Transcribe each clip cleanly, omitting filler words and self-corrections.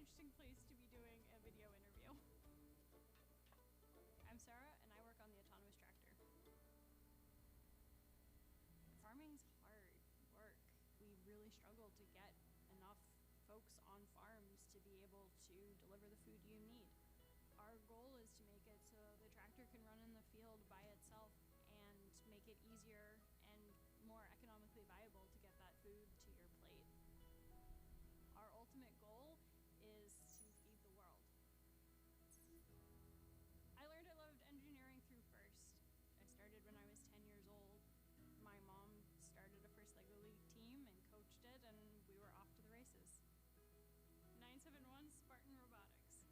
interesting place to be doing a video interview. I'm Sarah, and I work on the autonomous tractor. Farming's hard work. We really struggle to get enough folks on farms to be able to deliver the food you need. Our goal is to make it so the tractor can run in the field by itself and make it easier and more economically viable to get that food to your plate. Our ultimate goal is to feed the world. I learned I loved engineering through FIRST. I started when I was 10 years old. My mom started a First Lego League team and coached it, and we were off to the races. 971 Spartan Robotics.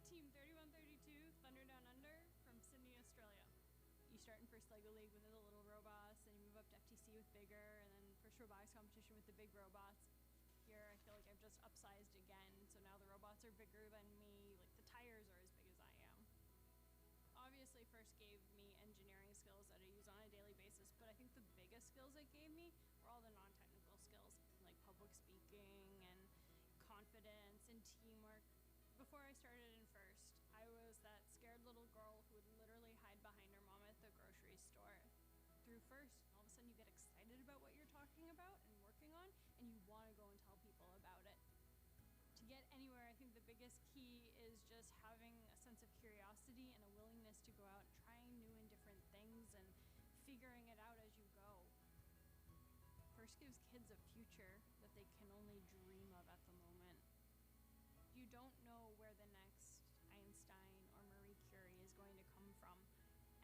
Team 3132 Thunder Down Under from Sydney, Australia. You start in First Lego League with the little robots, then you move up to FTC with bigger, and then First Robotics competition with the big robots. Here I feel like I've just upsized again, so now the robots are bigger than me, like the tires are as big as I am. Obviously, FIRST gave me engineering skills that I use on a daily basis, but I think the biggest skills it gave me were all the non-technical skills, like public speaking and confidence and teamwork. Before I started in FIRST, I was that scared little girl who would literally hide behind her mom at the grocery store. Through FIRST, all of a sudden you get excited about what you're talking about and working on, and you want to go and tell people about it. To get anywhere, I think the biggest key is just having a sense of curiosity and a willingness to go out trying new and different things and figuring it out as you go. FIRST gives kids a future that they can only dream of at the moment. You don't know where the next Einstein or Marie Curie is going to come from,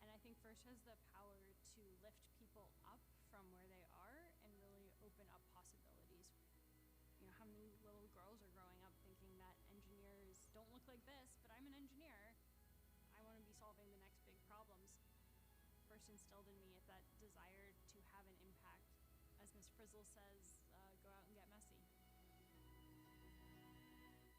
and I think FIRST has the power to lift people up from where they are and really open up possibilities. You know, how many little girls are growing up thinking that engineers don't look like this, but I'm an engineer. I want to be solving the next big problems. FIRST instilled in me that desire to have an impact. As Ms. Frizzle says, go out and get messy. When I close my eyes, I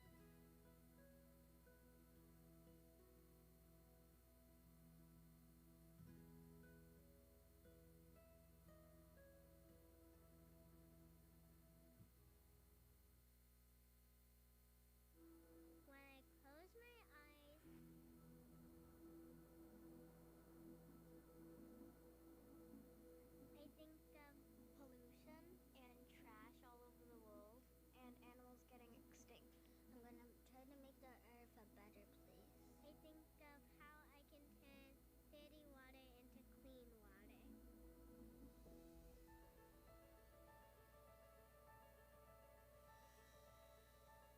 think of pollution and trash all over the world and animals getting extinct. I'm gonna try to make the earth a better place. I think of how I can turn dirty water into clean water.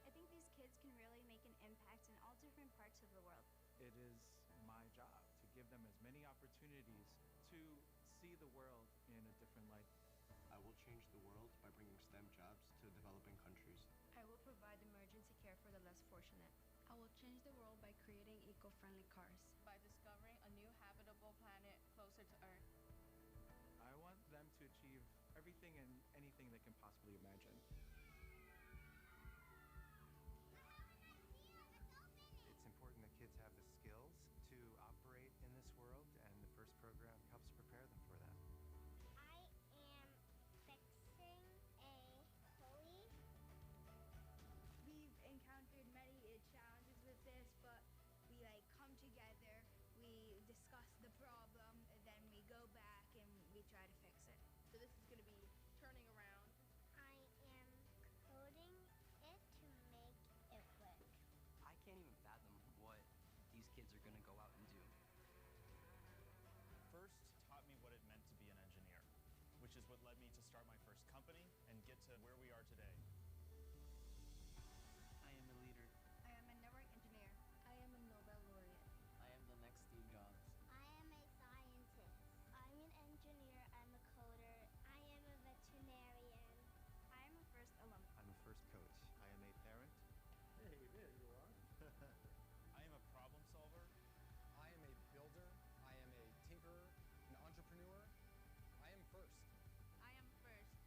I think these kids can really make an impact in all different parts of the world. It is my job to give them as many opportunities to see the world in a different light. I will change the world by bringing STEM jobs to developing countries. I will provide emergency care for the less fortunate. I will change the world by creating eco-friendly cars. By discovering a new habitable planet closer to Earth. I want them to achieve everything and anything they can possibly imagine. It's important that kids have the skills to operate in this world, and the FIRST program helps prepare them for that. I am fixing a pulley. We've encountered many challenges with this, but we come together, we discuss the problem, and then we go back and we try to fix it. So this is going to be turning around. I am coding it to make it work. I can't even fathom what these kids are going to go out and do. FIRST taught me what it meant to be an engineer, which is what led me to start my first company and get to where we are today. I am a leader. I am a network engineer. I am a Nobel laureate. I am the next Steve Jobs. I am a scientist. I'm an engineer. I'm a coder. I am a veterinarian. I am a FIRST alum. I'm a FIRST coach. I am a parent. Hey, there you are. I am a problem solver. I am a builder. I am a tinkerer, an entrepreneur. I am FIRST. I am FIRST.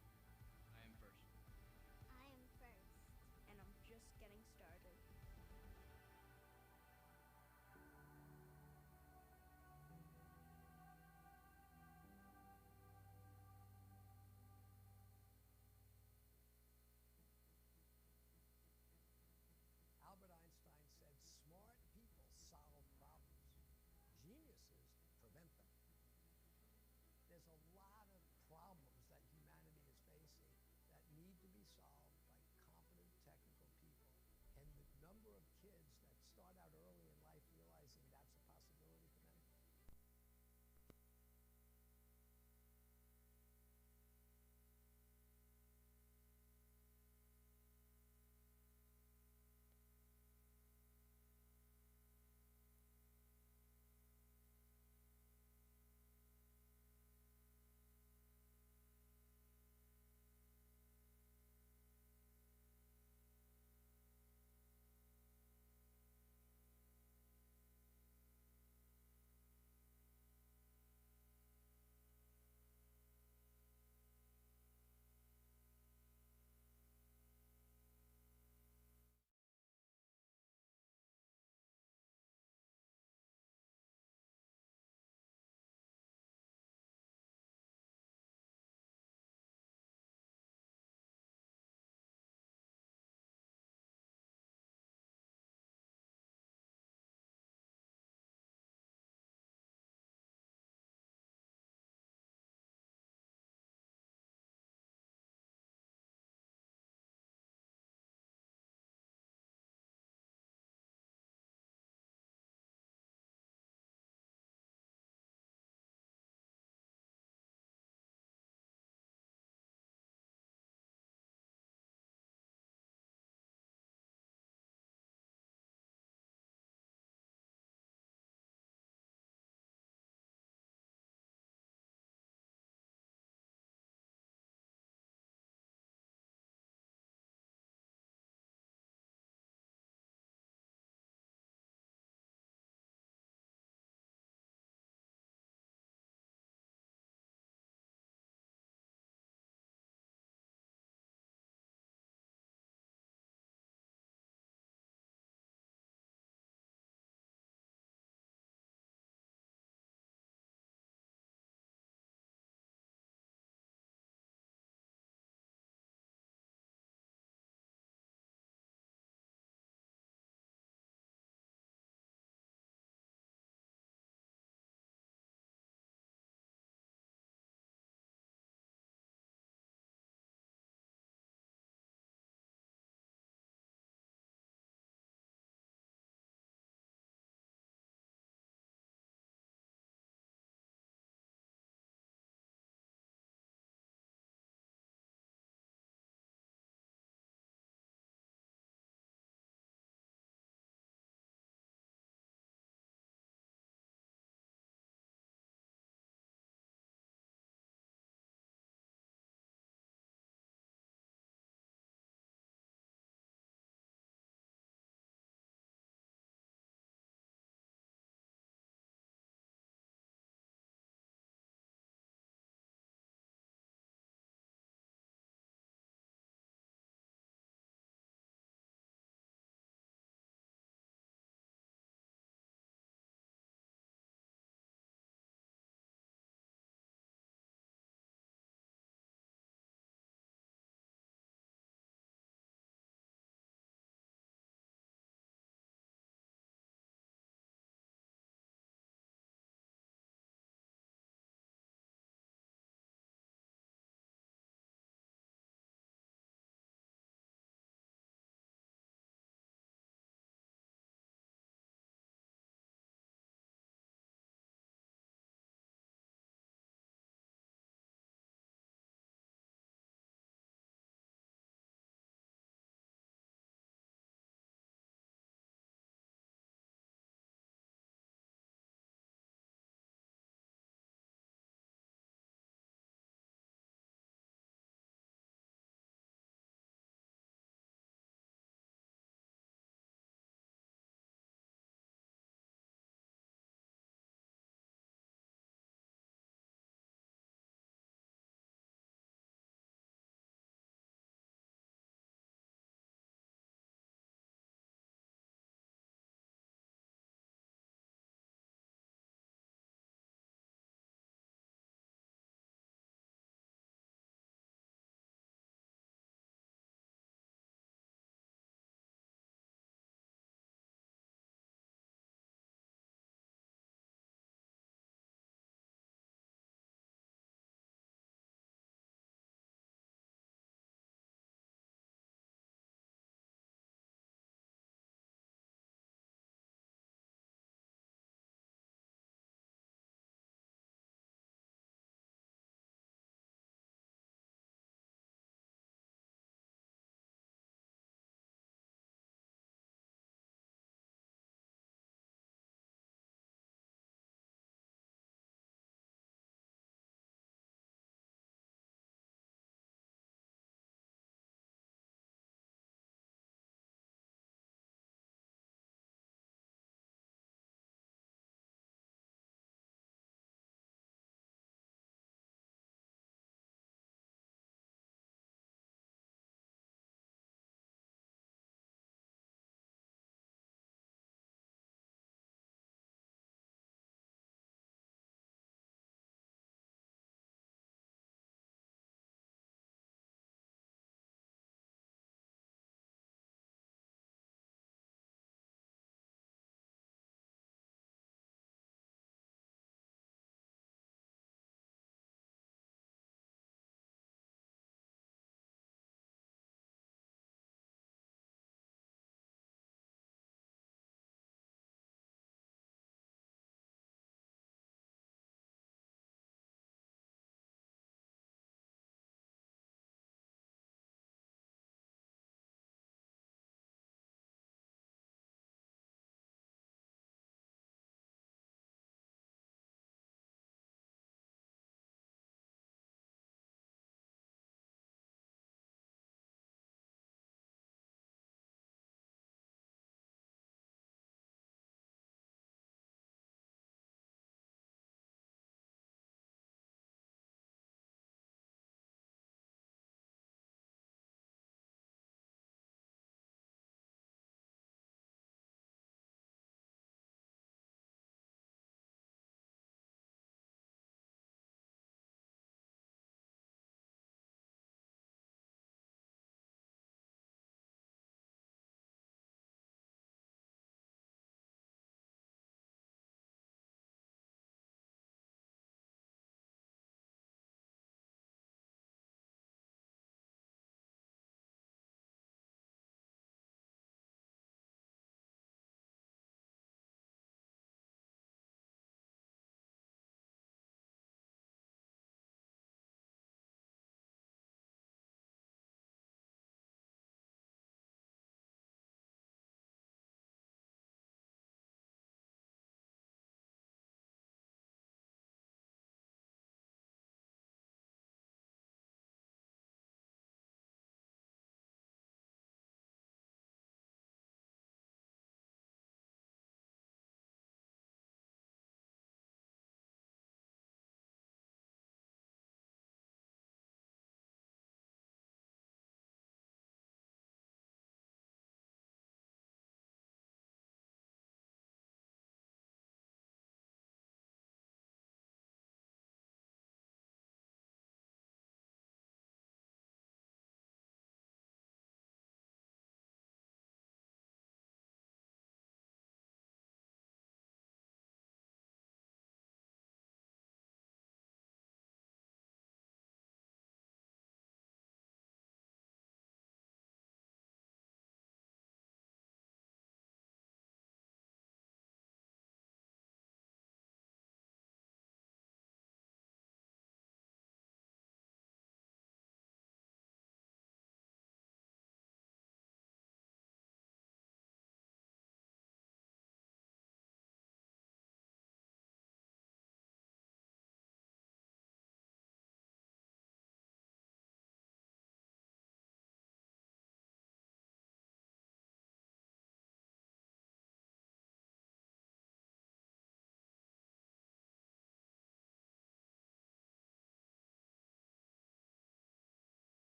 I am FIRST. I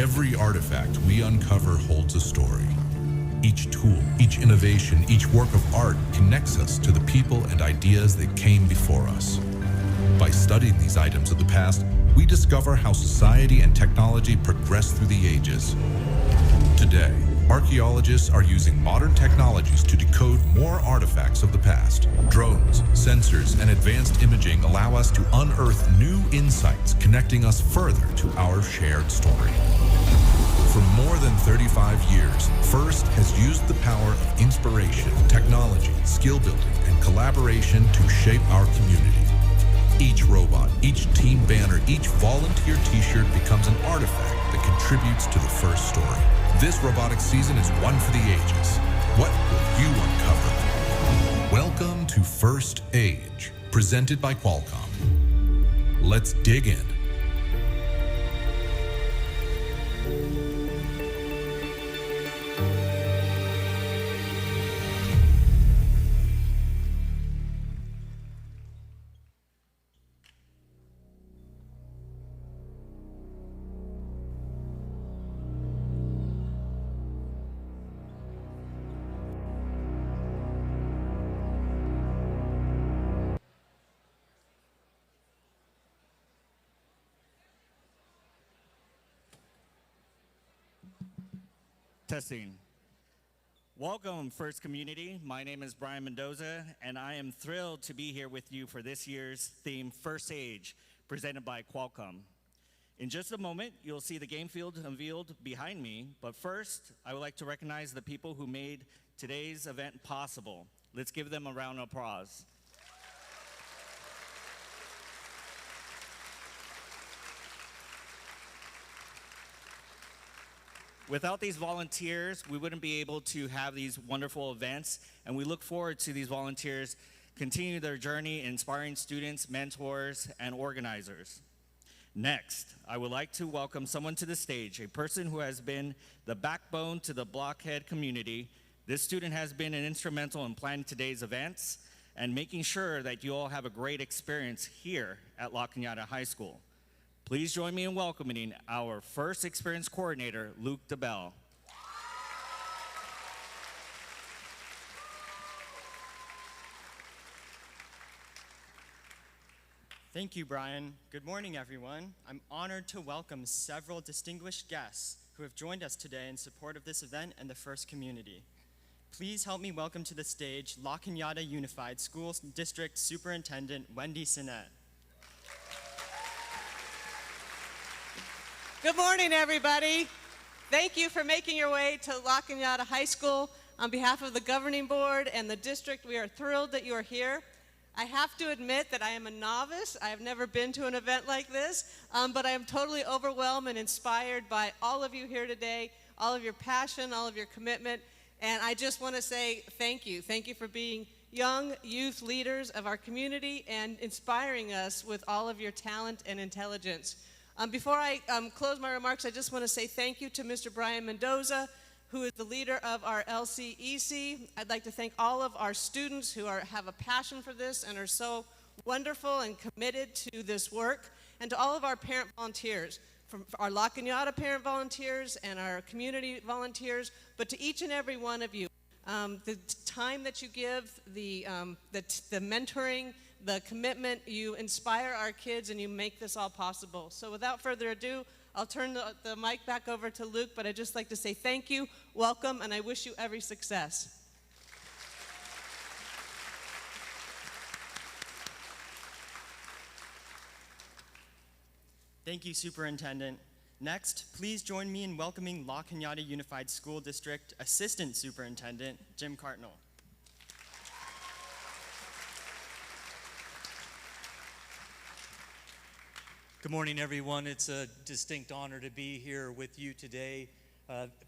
Every artifact we uncover holds a story. Each tool, each innovation, each work of art connects us to the people and ideas that came before us. By studying these items of the past, we discover how society and technology progressed through the ages. Today, archaeologists are using modern technologies to decode more artifacts of the past. Drones, sensors, and advanced imaging allow us to unearth new insights, connecting us further to our shared story. For more than 35 years, FIRST has used the power of inspiration, technology, skill building, and collaboration to shape our community. Each robot, each team banner, each volunteer t-shirt becomes an artifact that contributes to the FIRST story. This robotics season is one for the ages. What will you uncover? Welcome to FIRST Age, presented by Qualcomm. Let's dig in. Testing. Welcome, FIRST community. My name is Brian Mendoza, and I am thrilled to be here with you for this year's theme, FIRST Age, presented by Qualcomm. In just a moment, you'll see the game field unveiled behind me, but first, I would like to recognize the people who made today's event possible. Let's give them a round of applause. Without these volunteers, we wouldn't be able to have these wonderful events, and we look forward to these volunteers continue their journey inspiring students, mentors, and organizers. Next, I would like to welcome someone to the stage, a person who has been the backbone to the Blockhead community. This student has been instrumental in planning today's events and making sure that you all have a great experience here at La Cañada High School. Please join me in welcoming our first experience coordinator, Luke DeBell. Thank you, Brian. Good morning, everyone. I'm honored to welcome several distinguished guests who have joined us today in support of this event and the FIRST community. Please help me welcome to the stage La Cañada Unified School District Superintendent Wendy Sinnett. Good morning, everybody. Thank you for making your way to La Cañada High School. On behalf of the governing board and the district, we are thrilled that you are here. I have to admit that I am a novice. I have never been to an event like this, but I am totally overwhelmed and inspired by all of you here today, all of your passion, all of your commitment, and I just want to say thank you. Thank you for being young youth leaders of our community and inspiring us with all of your talent and intelligence. Before I close my remarks, I just want to say thank you to Mr. Brian Mendoza, who is the leader of our LCEC. I'd like to thank all of our students who have a passion for this and are so wonderful and committed to this work, and to all of our parent volunteers, from our La Cañada parent volunteers and our community volunteers, but to each and every one of you. The time that you give, the mentoring, the commitment, you inspire our kids and you make this all possible. So without further ado, I'll turn the mic back over to Luke, but I'd just like to say thank you, welcome, and I wish you every success. Thank you, Superintendent. Next, please join me in welcoming La Cañada Unified School District Assistant Superintendent Jim Cartnell. Good morning, everyone. It's a distinct honor to be here with you today.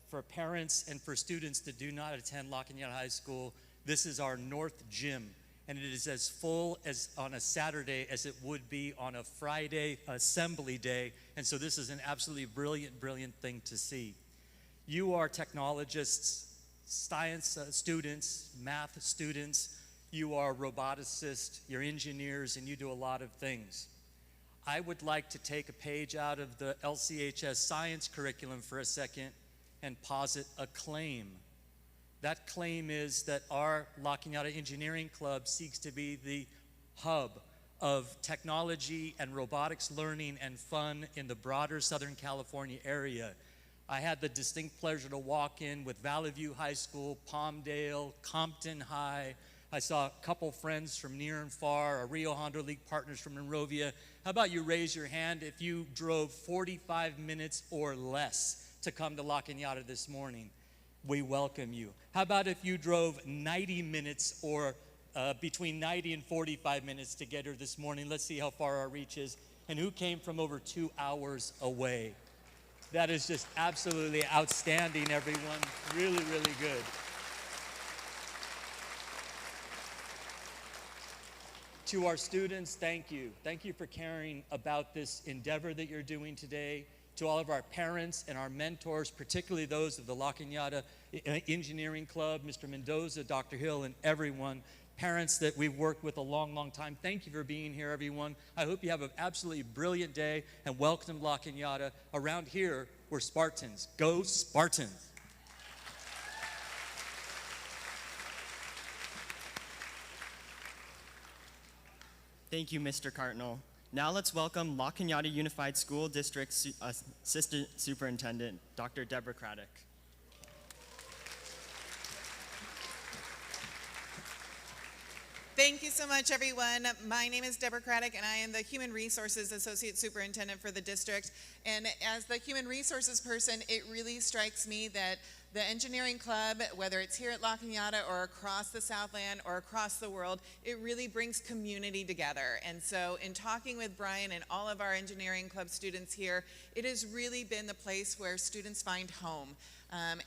For parents and for students that do not attend La Cañada High School, this is our North Gym, and it is as full as on a Saturday as it would be on a Friday assembly day, and so this is an absolutely brilliant thing to see. You are technologists, science students, math students, you are roboticists, you're engineers, and you do a lot of things. I would like to take a page out of the LCHS science curriculum for a second and posit a claim. That claim is that our La Cañada Engineering Club seeks to be the hub of technology and robotics learning and fun in the broader Southern California area. I had the distinct pleasure to walk in with Valley View High School, Palmdale, Compton High. I saw a couple friends from near and far, our Rio Hondo League partners from Monrovia. How about you raise your hand if you drove 45 minutes or less to come to La Cañada this morning? We welcome you. How about if you drove 90 minutes or between 90 and 45 minutes to get here this morning? Let's see how far our reach is. And who came from over 2 hours away? That is just absolutely outstanding, everyone. Really, really good. To our students, thank you. Thank you for caring about this endeavor that you're doing today. To all of our parents and our mentors, particularly those of the La Cañada Engineering Club, Mr. Mendoza, Dr. Hill, and everyone, parents that we've worked with a long, long time. Thank you for being here, everyone. I hope you have an absolutely brilliant day, and welcome to La Cañada. Around here, we're Spartans. Go Spartans! Thank you, Mr. Cardinal. Now let's welcome La Cañada Unified School District Assistant Superintendent, Dr. Deborah Craddock. Thank you so much, everyone. My name is Deborah Craddock, and I am the Human Resources Associate Superintendent for the district. And as the Human Resources person, it really strikes me that the engineering club, whether it's here at La Cañada or across the Southland or across the world, it really brings community together. And so in talking with Brian and all of our engineering club students here, it has really been the place where students find home.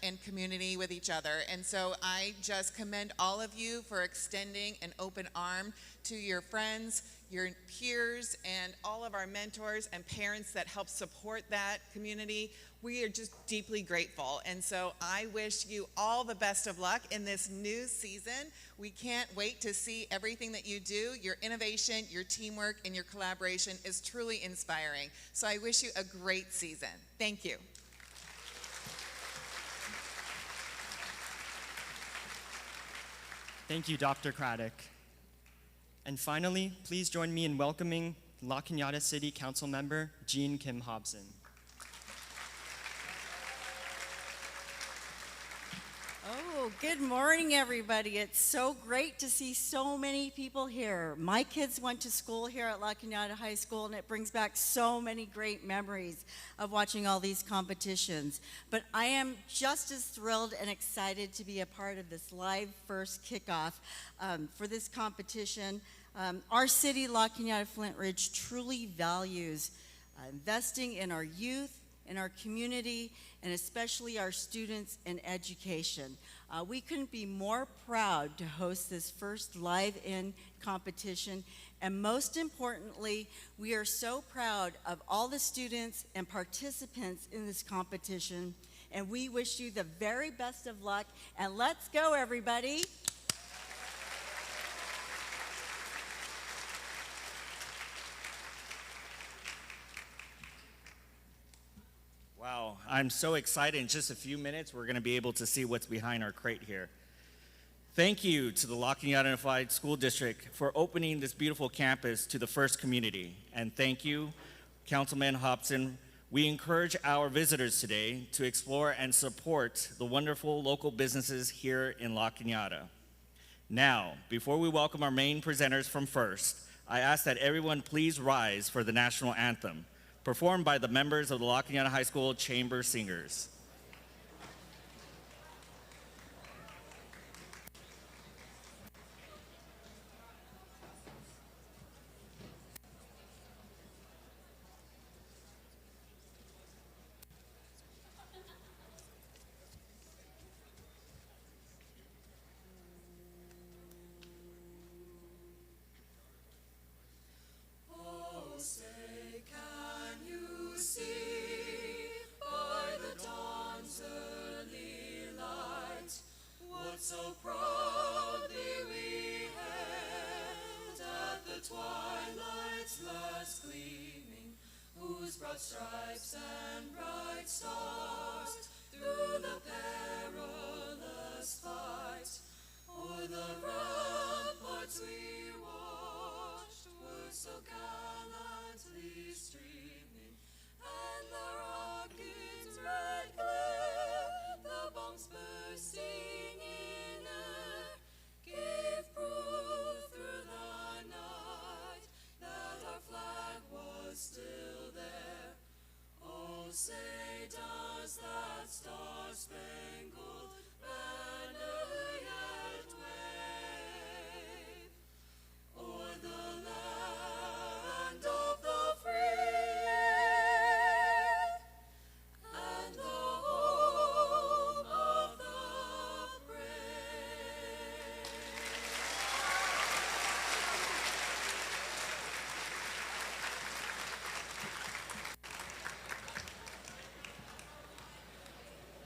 And community with each other. And so I just commend all of you for extending an open arm to your friends, your peers, and all of our mentors and parents that help support that community. We are just deeply grateful. And so I wish you all the best of luck in this new season. We can't wait to see everything that you do. Your innovation, your teamwork, and your collaboration is truly inspiring. So I wish you a great season. Thank you. Thank you, Dr. Craddock. And finally, please join me in welcoming La Cañada City Council Member Jean Kim Hobson. Oh, good morning, everybody. It's so great to see so many people here. My kids went to school here at La Cañada High School, and it brings back so many great memories of watching all these competitions. But I am just as thrilled and excited to be a part of this live first kickoff for this competition. Our city, La Cañada Flint Ridge, truly values investing in our youth, in our community, and especially our students in education. We couldn't be more proud to host this first live-in competition, and most importantly, we are so proud of all the students and participants in this competition, and we wish you the very best of luck, and let's go, everybody. Wow, I'm so excited. In just a few minutes, we're going to be able to see what's behind our crate here. Thank you to the La Cañada Unified School District for opening this beautiful campus to the first community. And thank you, Councilman Hobson. We encourage our visitors today to explore and support the wonderful local businesses here in La Cañada. Now, before we welcome our main presenters from First, I ask that everyone please rise for the national anthem, performed by the members of the La Cañada High School Chamber Singers. Oh, say, can you see by the dawn whose broad stripes and bright stars through the perilous fight o'er the ramparts we watched were so gallantly streaming, and the rockets' red glare, the bombs bursting in air, gave proof through the night that our flag was still there. Oh, say does that star-spangled banner yet wave o'er the land of the free and the home of the brave?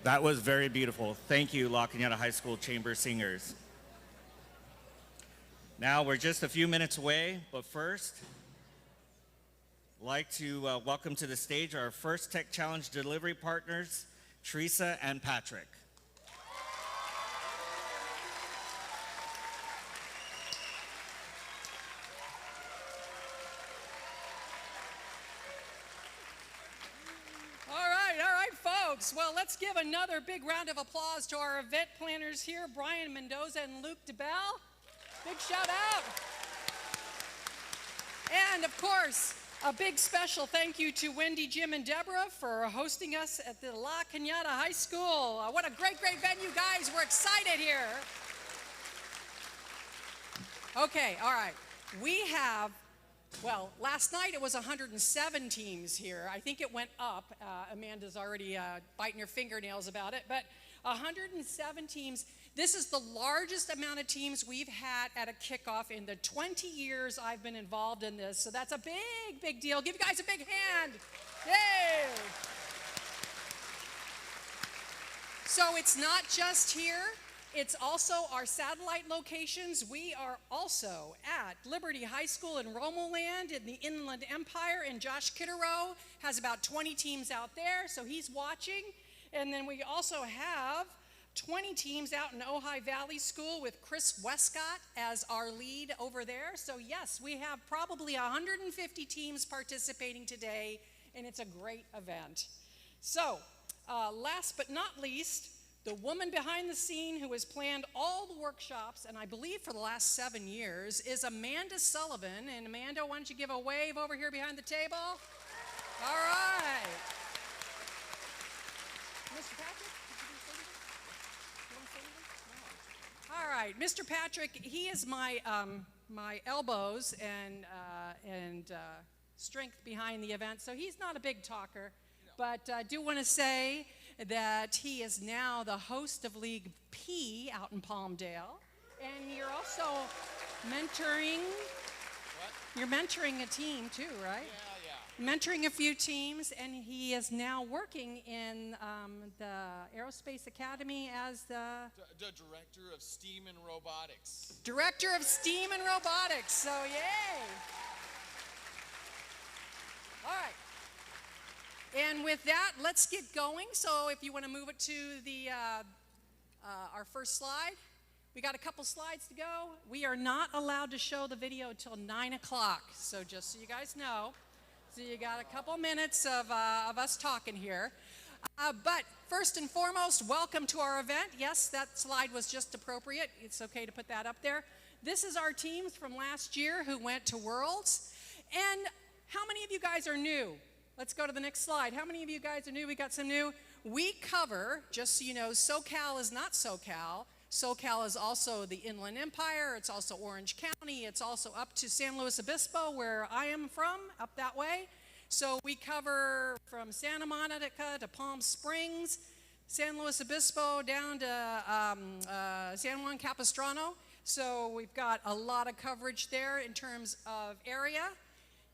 That was very beautiful. Thank you, La Cañada High School Chamber Singers. Now we're just a few minutes away, but first, I'd like to welcome to the stage our first Tech Challenge delivery partners, Teresa and Patrick. All right, folks. Well, let's give another big round of applause to our event planners here, Brian Mendoza and Luke DeBell. Big shout out. And of course, a big special thank you to Wendy, Jim, and Deborah for hosting us at the La Cañada High School. What a great, great venue, guys. We're excited here. Okay, all right. We have, well, last night it was 107 teams here. I think it went up. Amanda's already biting her fingernails about it. But 107 teams. This is the largest amount of teams we've had at a kickoff in the 20 years I've been involved in this. So that's a big, big deal. Give you guys a big hand. Yay! So it's not just here. It's also our satellite locations. We are also at Liberty High School in Romoland in the Inland Empire, and Josh Kitterow has about 20 teams out there, so he's watching. And then we also have 20 teams out in Ojai Valley School with Chris Westcott as our lead over there. So yes, we have probably 150 teams participating today, and it's a great event. So last but not least, the woman behind the scene who has planned all the workshops, and I believe for the last 7 years, is Amanda Sullivan. And Amanda, why don't you give a wave over here behind the table? All right. Mr. Patrick? All right, Mr. Patrick, he is my my elbows and strength behind the event, so he's not a big talker, but I do want to say that he is now the host of League P out in Palmdale, and you're also mentoring. What? You're mentoring a team too, right? Yeah. Mentoring a few teams, and he is now working in the Aerospace Academy as the Director of STEAM and Robotics. Director of STEAM and Robotics, so yay! All right. And with that, let's get going. So if you want to move it to the our first slide. We got a couple slides to go. We are not allowed to show the video until 9 o'clock, so just so you guys know. So you got a couple minutes of us talking here. But first and foremost, welcome to our event. Yes, that slide was just appropriate. It's okay to put that up there. This is our teams from last year who went to Worlds. And how many of you guys are new? Let's go to the next slide. How many of you guys are new? We got some new. We cover, just so you know, SoCal is not SoCal. SoCal is also the Inland Empire. It's also Orange County. It's also up to San Luis Obispo, where I am from, up that way. So we cover from Santa Monica to Palm Springs, San Luis Obispo down to San Juan Capistrano. So we've got a lot of coverage there in terms of area.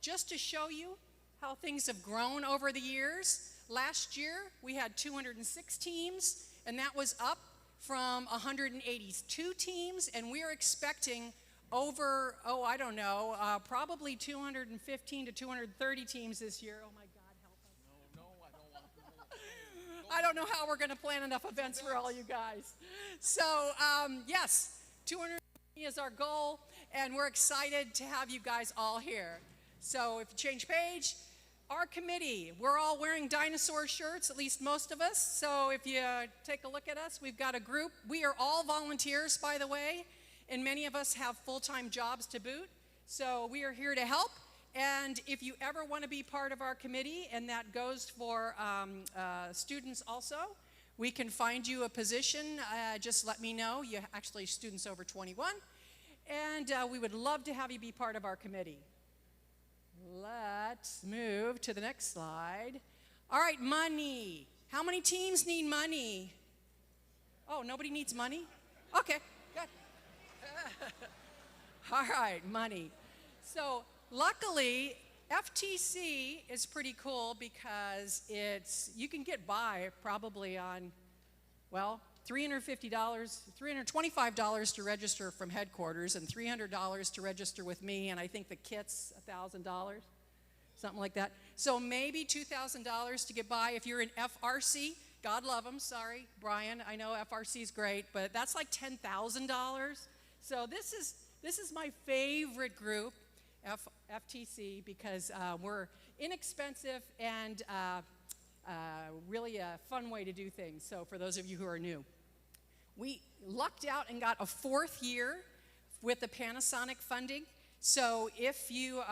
Just to show you how things have grown over the years, last year we had 206 teams, and that was up from 182 teams, and we are expecting over, probably 215 to 230 teams this year. Oh my God, how I don't know how we're going to plan enough events for all you guys. So, yes, 200 is our goal, and we're excited to have you guys all here. So if you change page, our committee, we're all wearing dinosaur shirts, at least most of us. So if you take a look at us, we've got a group. We are all volunteers, by the way, and many of us have full-time jobs to boot. So we are here to help. And if you ever want to be part of our committee, and that goes for students also, we can find you a position. Just let me know. You actually students over 21. And we would love to have you be part of our committee. Let's move to the next slide. All right, money. How many teams need money? Oh, nobody needs money? Okay, good. All right, money. So luckily, FTC is pretty cool because you can get by probably on, well, $350, $325 to register from headquarters and $300 to register with me, and I think the kit's $1,000, something like that. So maybe $2,000 to get by. If you're in FRC, God love them, sorry, Brian, I know FRC is great, but that's like $10,000. So this is my favorite group, FTC, because we're inexpensive and really a fun way to do things. So for those of you who are new, we lucked out and got a 4th year with the Panasonic funding. So if you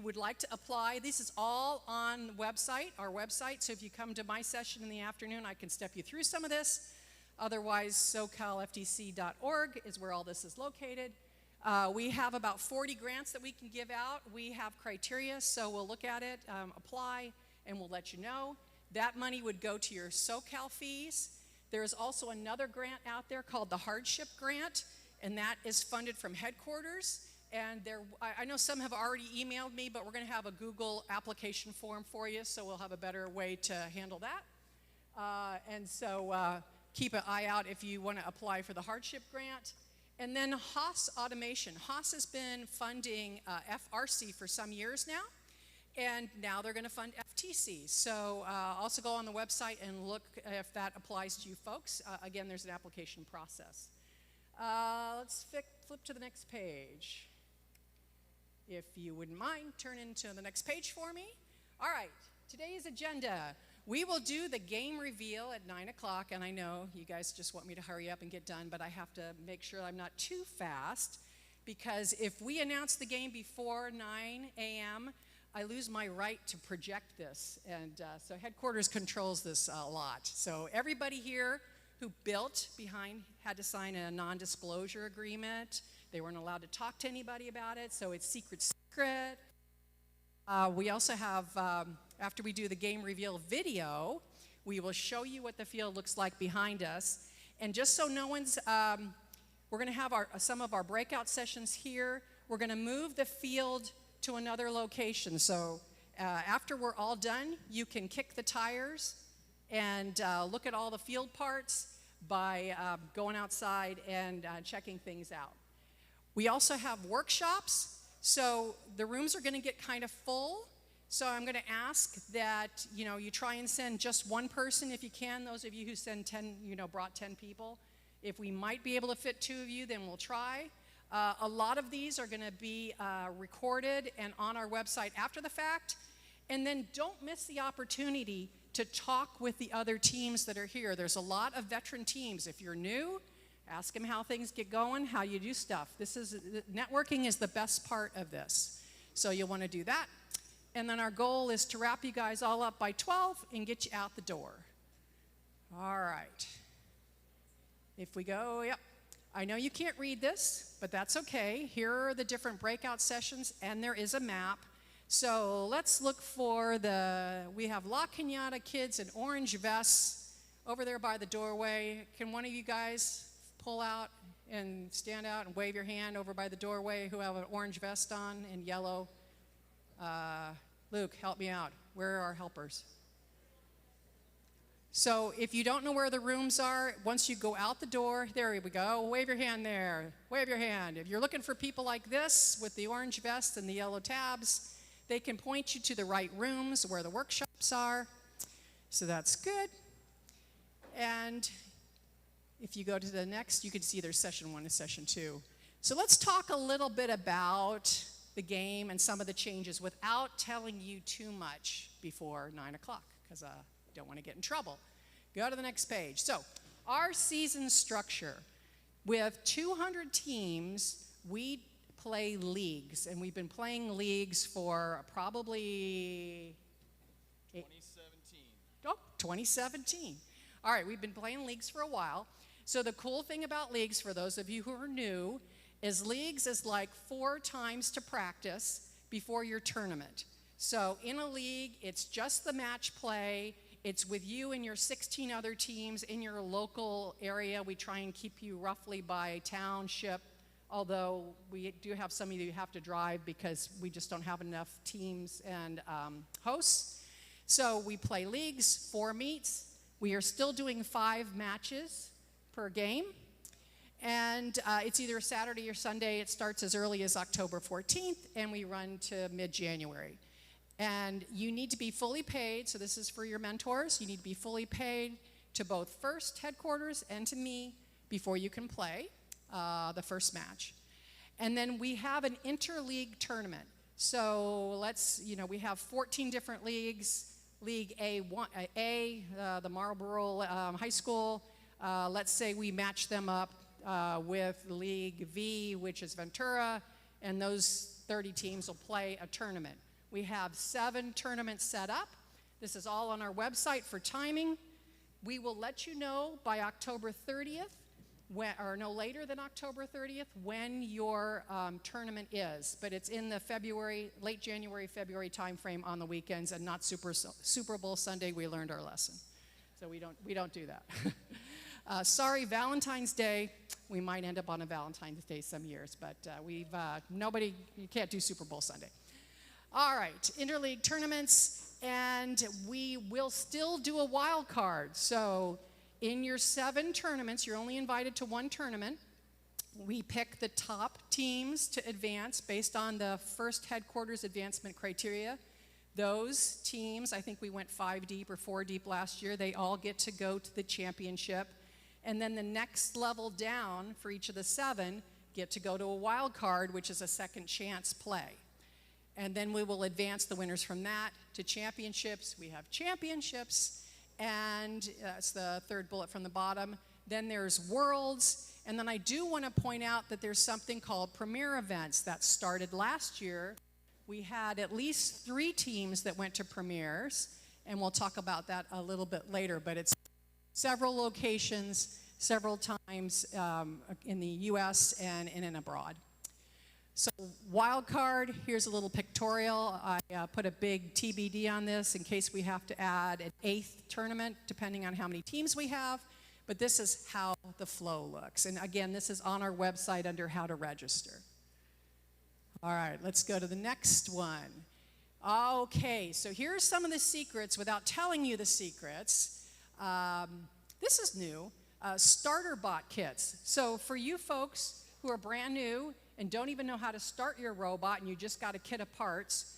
would like to apply, this is all on our website. So if you come to my session in the afternoon, I can step you through some of this. Otherwise, socalftc.org is where all this is located. We have about 40 grants that we can give out. We have criteria, so we'll look at it, apply, and we'll let you know. That money would go to your SoCal fees. There's also another grant out there called the Hardship Grant, and that is funded from headquarters. And I know some have already emailed me, but we're going to have a Google application form for you, so we'll have a better way to handle that. And so keep an eye out if you want to apply for the Hardship Grant. And then Haas Automation. Haas has been funding FRC for some years now, and now they're going to fund FTC. So also go on the website and look if that applies to you folks. Again, there's an application process. Let's flip to the next page. If you wouldn't mind, turn into the next page for me. All right, today's agenda. We will do the game reveal at 9 o'clock, and I know you guys just want me to hurry up and get done, but I have to make sure I'm not too fast, because if we announce the game before 9 a.m., I lose my right to project this, and so headquarters controls this a lot. So everybody here who built behind had to sign a non-disclosure agreement. They weren't allowed to talk to anybody about it, so it's secret. We also have, after we do the game reveal video, we will show you what the field looks like behind us. And just so no one's, we're going to have some of our breakout sessions here. We're going to move the field to another location. So after we're all done, you can kick the tires and look at all the field parts by going outside and checking things out. We also have workshops. So the rooms are going to get kind of full. So I'm going to ask that, you try and send just one person if you can. Those of you who send 10, brought 10 people. If we might be able to fit 2 of you, then we'll try. A lot of these are going to be recorded and on our website after the fact. And then don't miss the opportunity to talk with the other teams that are here. There's a lot of veteran teams. If you're new, ask them how things get going, how you do stuff. Networking is the best part of this. So you'll want to do that. And then our goal is to wrap you guys all up by 12 and get you out the door. All right. If we go, yep. I know you can't read this, but that's okay. Here are the different breakout sessions, and there is a map. So let's look for we have La Cañada kids in orange vests over there by the doorway. Can one of you guys pull out and stand out and wave your hand over by the doorway who have an orange vest on and yellow? Luke, help me out. Where are our helpers? So if you don't know where the rooms are, once you go out the door, there we go. Wave your hand there. Wave your hand. If you're looking for people like this with the orange vest and the yellow tabs, they can point you to the right rooms where the workshops are. So that's good. And if you go to the next, you can see there's session 1 and session 2. So let's talk a little bit about the game and some of the changes without telling you too much before 9 o'clock, because I don't want to get in trouble. Go to the next page. So our season structure. With 200 teams, we play leagues, and we've been playing leagues for probably 2017. All right, we've been playing leagues for a while. So the cool thing about leagues, for those of you who are new, is leagues is like 4 times to practice before your tournament. So in a league, it's just the match play. It's with you and your 16 other teams in your local area. We try and keep you roughly by township, although we do have some of you who have to drive because we just don't have enough teams and hosts. So we play leagues, 4 meets. We are still doing 5 matches per game. And it's either Saturday or Sunday. It starts as early as October 14th, and we run to mid-January. And you need to be fully paid, so this is for your mentors. You need to be fully paid to both first headquarters and to me before you can play the first match. And then we have an interleague tournament. So we have 14 different leagues. League A, the Marlboro High School, let's say we match them up with League V, which is Ventura, and those 30 teams will play a tournament. We have 7 tournaments set up. This is all on our website for timing. We will let you know by October 30th, or no later than October 30th, when your tournament is. But it's in the late January, February timeframe on the weekends, and not Super Bowl Sunday. We learned our lesson. So we don't do that. Sorry, Valentine's Day. We might end up on a Valentine's Day some years, but you can't do Super Bowl Sunday. All right, interleague tournaments, and we will still do a wild card. So in your 7 tournaments, you're only invited to 1 tournament. We pick the top teams to advance based on the first headquarters advancement criteria. Those teams, I think we went 5 deep or 4 deep last year, they all get to go to the championship. And then the next level down for each of the 7 get to go to a wild card, which is a second chance play. And then we will advance the winners from that to championships. We have championships, and that's the 3rd bullet from the bottom. Then there's worlds, and then I do want to point out that there's something called premier events that started last year. We had at least 3 teams that went to premiers, and we'll talk about that a little bit later, but it's several locations, several times in the U.S. and in and abroad. So wild card, here's a little pictorial. I put a big TBD on this in case we have to add an 8th tournament, depending on how many teams we have. But this is how the flow looks. And again, this is on our website under how to register. All right, let's go to the next one. Okay, so here's some of the secrets without telling you the secrets. This is new, starter bot kits. So for you folks who are brand new and don't even know how to start your robot and you just got a kit of parts,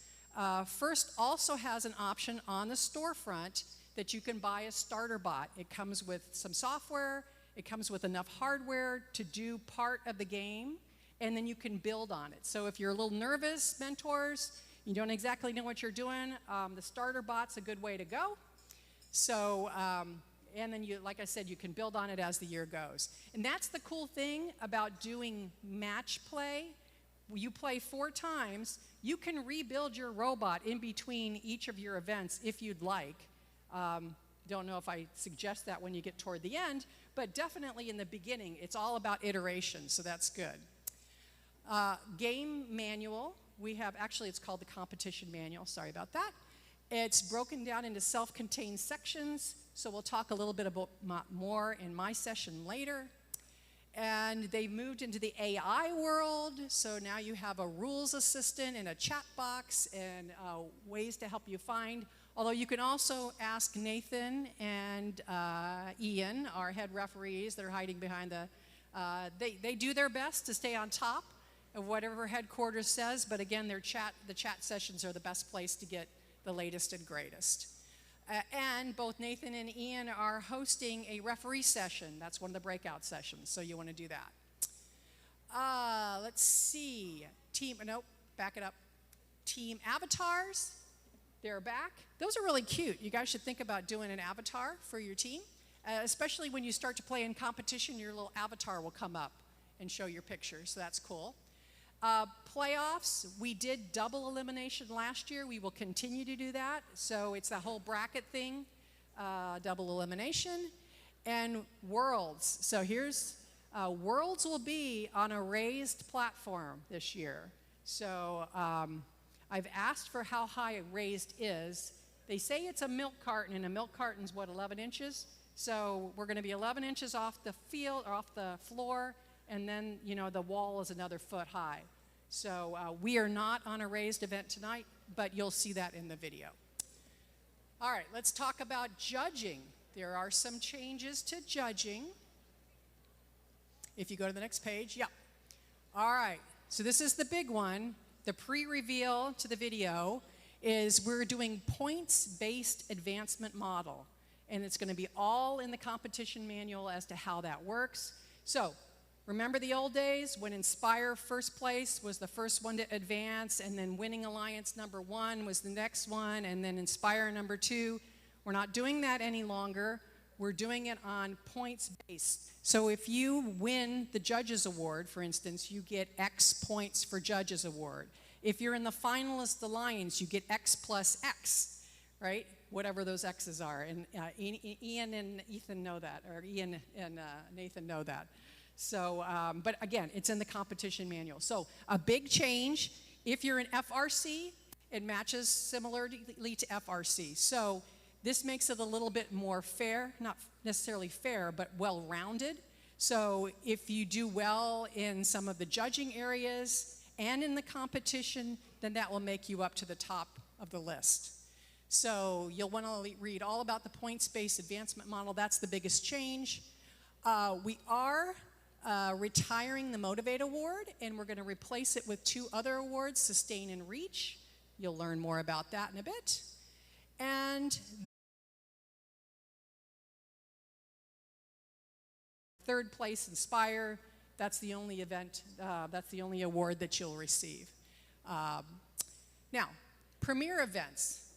First also has an option on the storefront that you can buy a starter bot. It comes with some software, it comes with enough hardware to do part of the game, and then you can build on it. So if you're a little nervous, mentors, you don't exactly know what you're doing, the starter bot's a good way to go. So, and then you, like I said, you can build on it as the year goes. And that's the cool thing about doing match play. You play 4 times, you can rebuild your robot in between each of your events if you'd like. Don't know if I suggest that when you get toward the end, but definitely in the beginning, it's all about iteration, so that's good. Game manual, we have, actually it's called the competition manual, sorry about that. It's broken down into self-contained sections, so we'll talk a little bit about more in my session later. And they've moved into the AI world, so now you have a rules assistant and a chat box and ways to help you find. Although you can also ask Nathan and Ian, our head referees that are hiding behind the, they do their best to stay on top of whatever headquarters says, but again, the chat sessions are the best place to get the latest and greatest. And both Nathan and Ian are hosting a referee session. That's one of the breakout sessions, so you want to do that. Let's see. Back it up. Team avatars, they're back. Those are really cute. You guys should think about doing an avatar for your team, especially when you start to play in competition, your little avatar will come up and show your picture, so that's cool. Playoffs, we did double elimination last year. We will continue to do that. So it's that whole bracket thing, double elimination. And Worlds. So here's, Worlds will be on a raised platform this year. So I've asked for how high a raised is. They say it's a milk carton, and a milk carton's what, 11 inches? So we're gonna be 11 inches off the field, or off the floor, and then, you know, the wall is another foot high. So we are not on a raised event tonight, but you'll see that in the video. All right, let's talk about judging. There are some changes to judging. If you go to the next page, yeah. All right, so this is the big one. The pre-reveal to the video is we're doing points-based advancement model, and it's gonna be all in the competition manual as to how that works. So, remember the old days when Inspire first place was the first one to advance, and then Winning Alliance #1 was the next one, and then Inspire #2? We're not doing that any longer. We're doing it on points based. So if you win the Judges Award, for instance, you get X points for Judges Award. If you're in the finalist alliance, you get X plus X, right? Whatever those X's are. And Ian and Ethan know that, or Ian and Nathan know that. So, but again, it's in the competition manual. So a big change, if you're in FRC, it matches similarly to FRC. So this makes it a little bit more fair, not necessarily fair, but well-rounded. So if you do well in some of the judging areas and in the competition, then that will make you up to the top of the list. So you'll want to read all about the points-based advancement model. That's the biggest change. We are retiring the Motivate Award, and we're going to replace it with 2 other awards, Sustain and Reach. You'll learn more about that in a bit. And third place, Inspire, that's the only event, that's the only award that you'll receive. Now, premier events.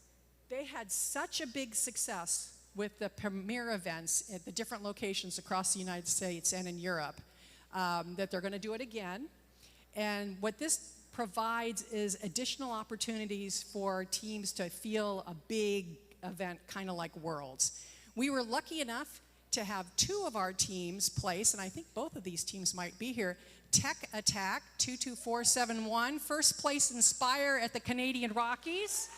They had such a big success with the premier events at the different locations across the United States and in Europe that they're going to do it again. And what this provides is additional opportunities for teams to feel a big event, kind of like Worlds. We were lucky enough to have 2 of our teams place, and I think both of these teams might be here. Tech Attack 22471, first place Inspire at the Canadian Rockies.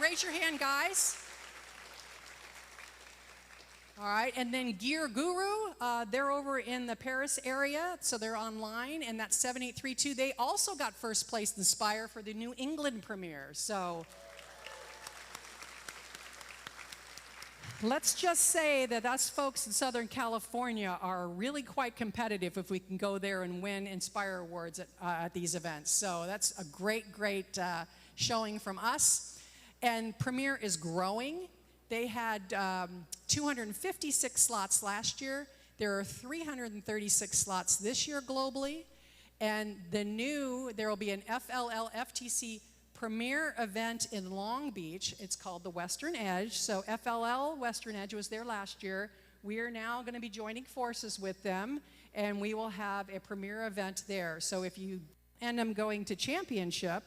Raise your hand, guys. All right, and then Gear Guru, they're over in the Paris area, so they're online, and that's 7832. They also got first place Inspire for the New England premiere, so let's just say that us folks in Southern California are really quite competitive if we can go there and win Inspire Awards at these events. So that's a great, great showing from us. And Premier is growing. They had 256 slots last year. There are 336 slots this year globally. And there will be an FLL FTC premier event in Long Beach. It's called the Western Edge. So FLL Western Edge was there last year. We are now going to be joining forces with them, and we will have a premier event there. So if you end up going to championship,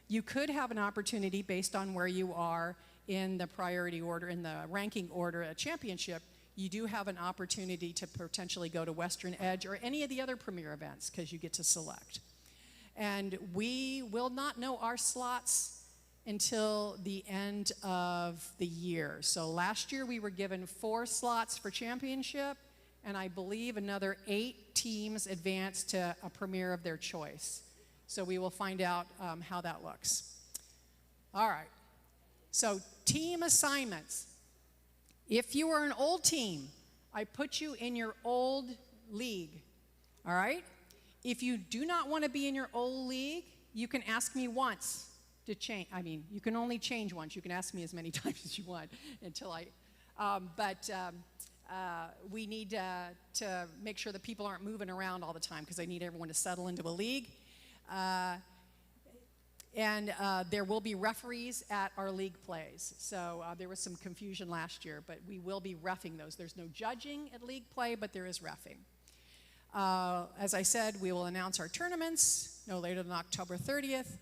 you could have an opportunity based on where you are in the priority order, in the ranking order at championship. You do have an opportunity to potentially go to Western Edge or any of the other premier events because you get to select. And we will not know our slots until the end of the year. So last year we were given 4 slots for championship, and I believe another 8 teams advanced to a premier of their choice. So we will find out how that looks. All right, so team assignments. If you are an old team, I put you in your old league, all right? If you do not want to be in your old league, you can ask me once to change. I mean, you can only change once. You can ask me as many times as you want until we need to make sure that people aren't moving around all the time because I need everyone to settle into a league. And there will be referees at our league plays. So there was some confusion last year, but we will be reffing those. There's no judging at league play, but there is reffing. As I said, we will announce our tournaments no later than October 30th.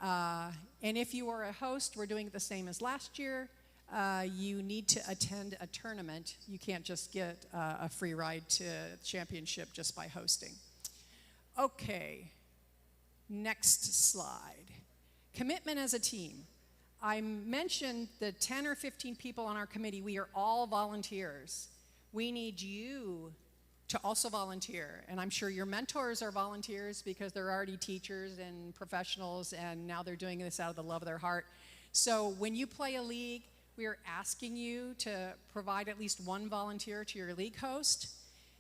And if you are a host, we're doing it the same as last year. You need to attend a tournament. You can't just get a free ride to championship just by hosting. Okay, next slide. Commitment as a team. I mentioned the 10 or 15 people on our committee. We are all volunteers. We need you to also volunteer. And I'm sure your mentors are volunteers because they're already teachers and professionals, and now they're doing this out of the love of their heart. So when you play a league, we are asking you to provide at least one volunteer to your league host.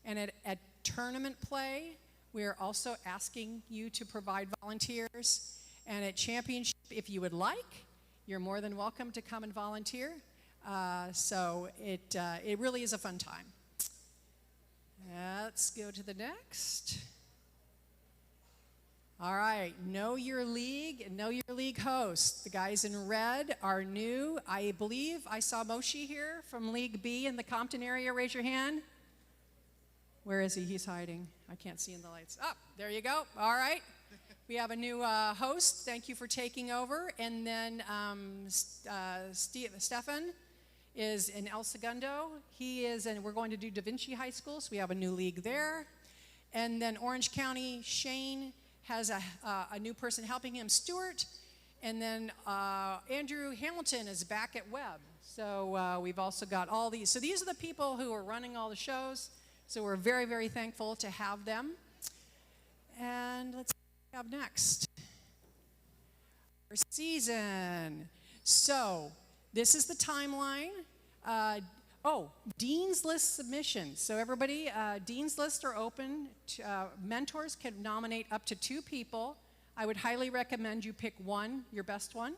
And at tournament play, we are also asking you to provide volunteers. And at championship, if you would like, you're more than welcome to come and volunteer. So it really is a fun time. Let's go to the next. All right, know your league and know your league host. The guys in red are new. I believe I saw Moshe here from League B in the Compton area. Raise your hand. Where is he? He's hiding. I can't see in the lights. Oh, there you go. All right. We have a new host. Thank you for taking over. And then Stefan is in El Segundo. He is, and we're going to do Da Vinci High School, so we have a new league there. And then Orange County, Shane has a new person helping him, Stuart. And then Andrew Hamilton is back at Webb. So we've also got all these. So these are the people who are running all the shows. So we're very, very thankful to have them. And let's have next. Our season. So this is the timeline. Dean's List submissions. So everybody, Dean's Lists are open. Mentors can nominate up to 2 people. I would highly recommend you pick one, your best one.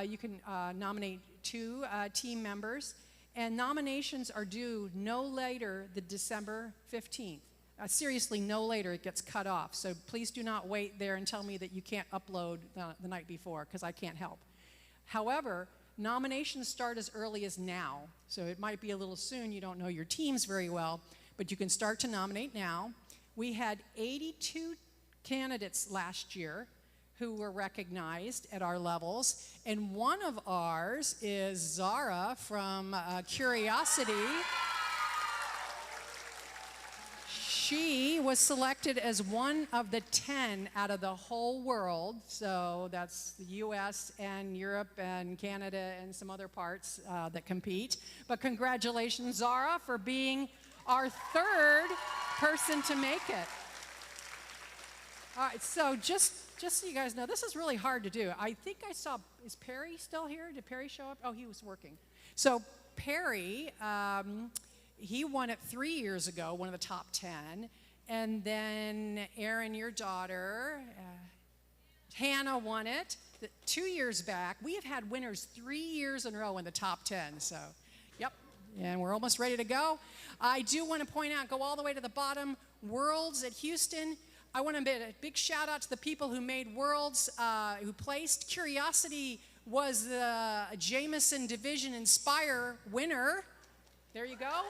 You can nominate 2 team members. And nominations are due no later than December 15th. Seriously, no later, it gets cut off. So please do not wait there and tell me that you can't upload the night before, because I can't help. However, nominations start as early as now. So it might be a little soon, you don't know your teams very well, but you can start to nominate now. We had 82 candidates last year who were recognized at our levels, and one of ours is Zara from Curiosity. She was selected as one of the 10 out of the whole world, so that's the US and Europe and Canada and some other parts that compete. But congratulations, Zara, for being our 3rd person to make it. All right, so just so you guys know, this is really hard to do. I think I saw, is Perry still here? Did Perry show up? Oh, he was working. So Perry, he won it 3 years ago, one of the top 10. And then Erin, your daughter, Hannah won it 2 years back. We have had winners 3 years in a row in the top 10. So, yep, and we're almost ready to go. I do want to point out, go all the way to the bottom, Worlds at Houston. I want to give a big shout out to the people who made Worlds, who placed. Curiosity was the Jameson Division Inspire winner. There you go.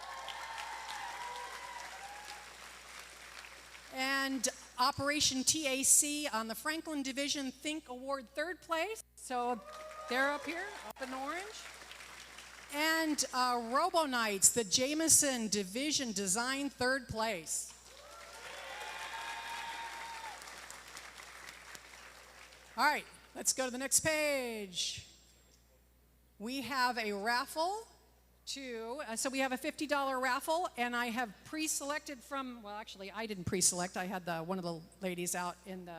And Operation TAC on the Franklin Division Think Award 3rd place. So they're up here, up in orange. And Robo Knights, the Jameson Division Design 3rd place. All right, let's go to the next page. We have a raffle so we have a $50 raffle, and I have pre-selected from, well, actually, I didn't pre-select. I had one of the ladies out in the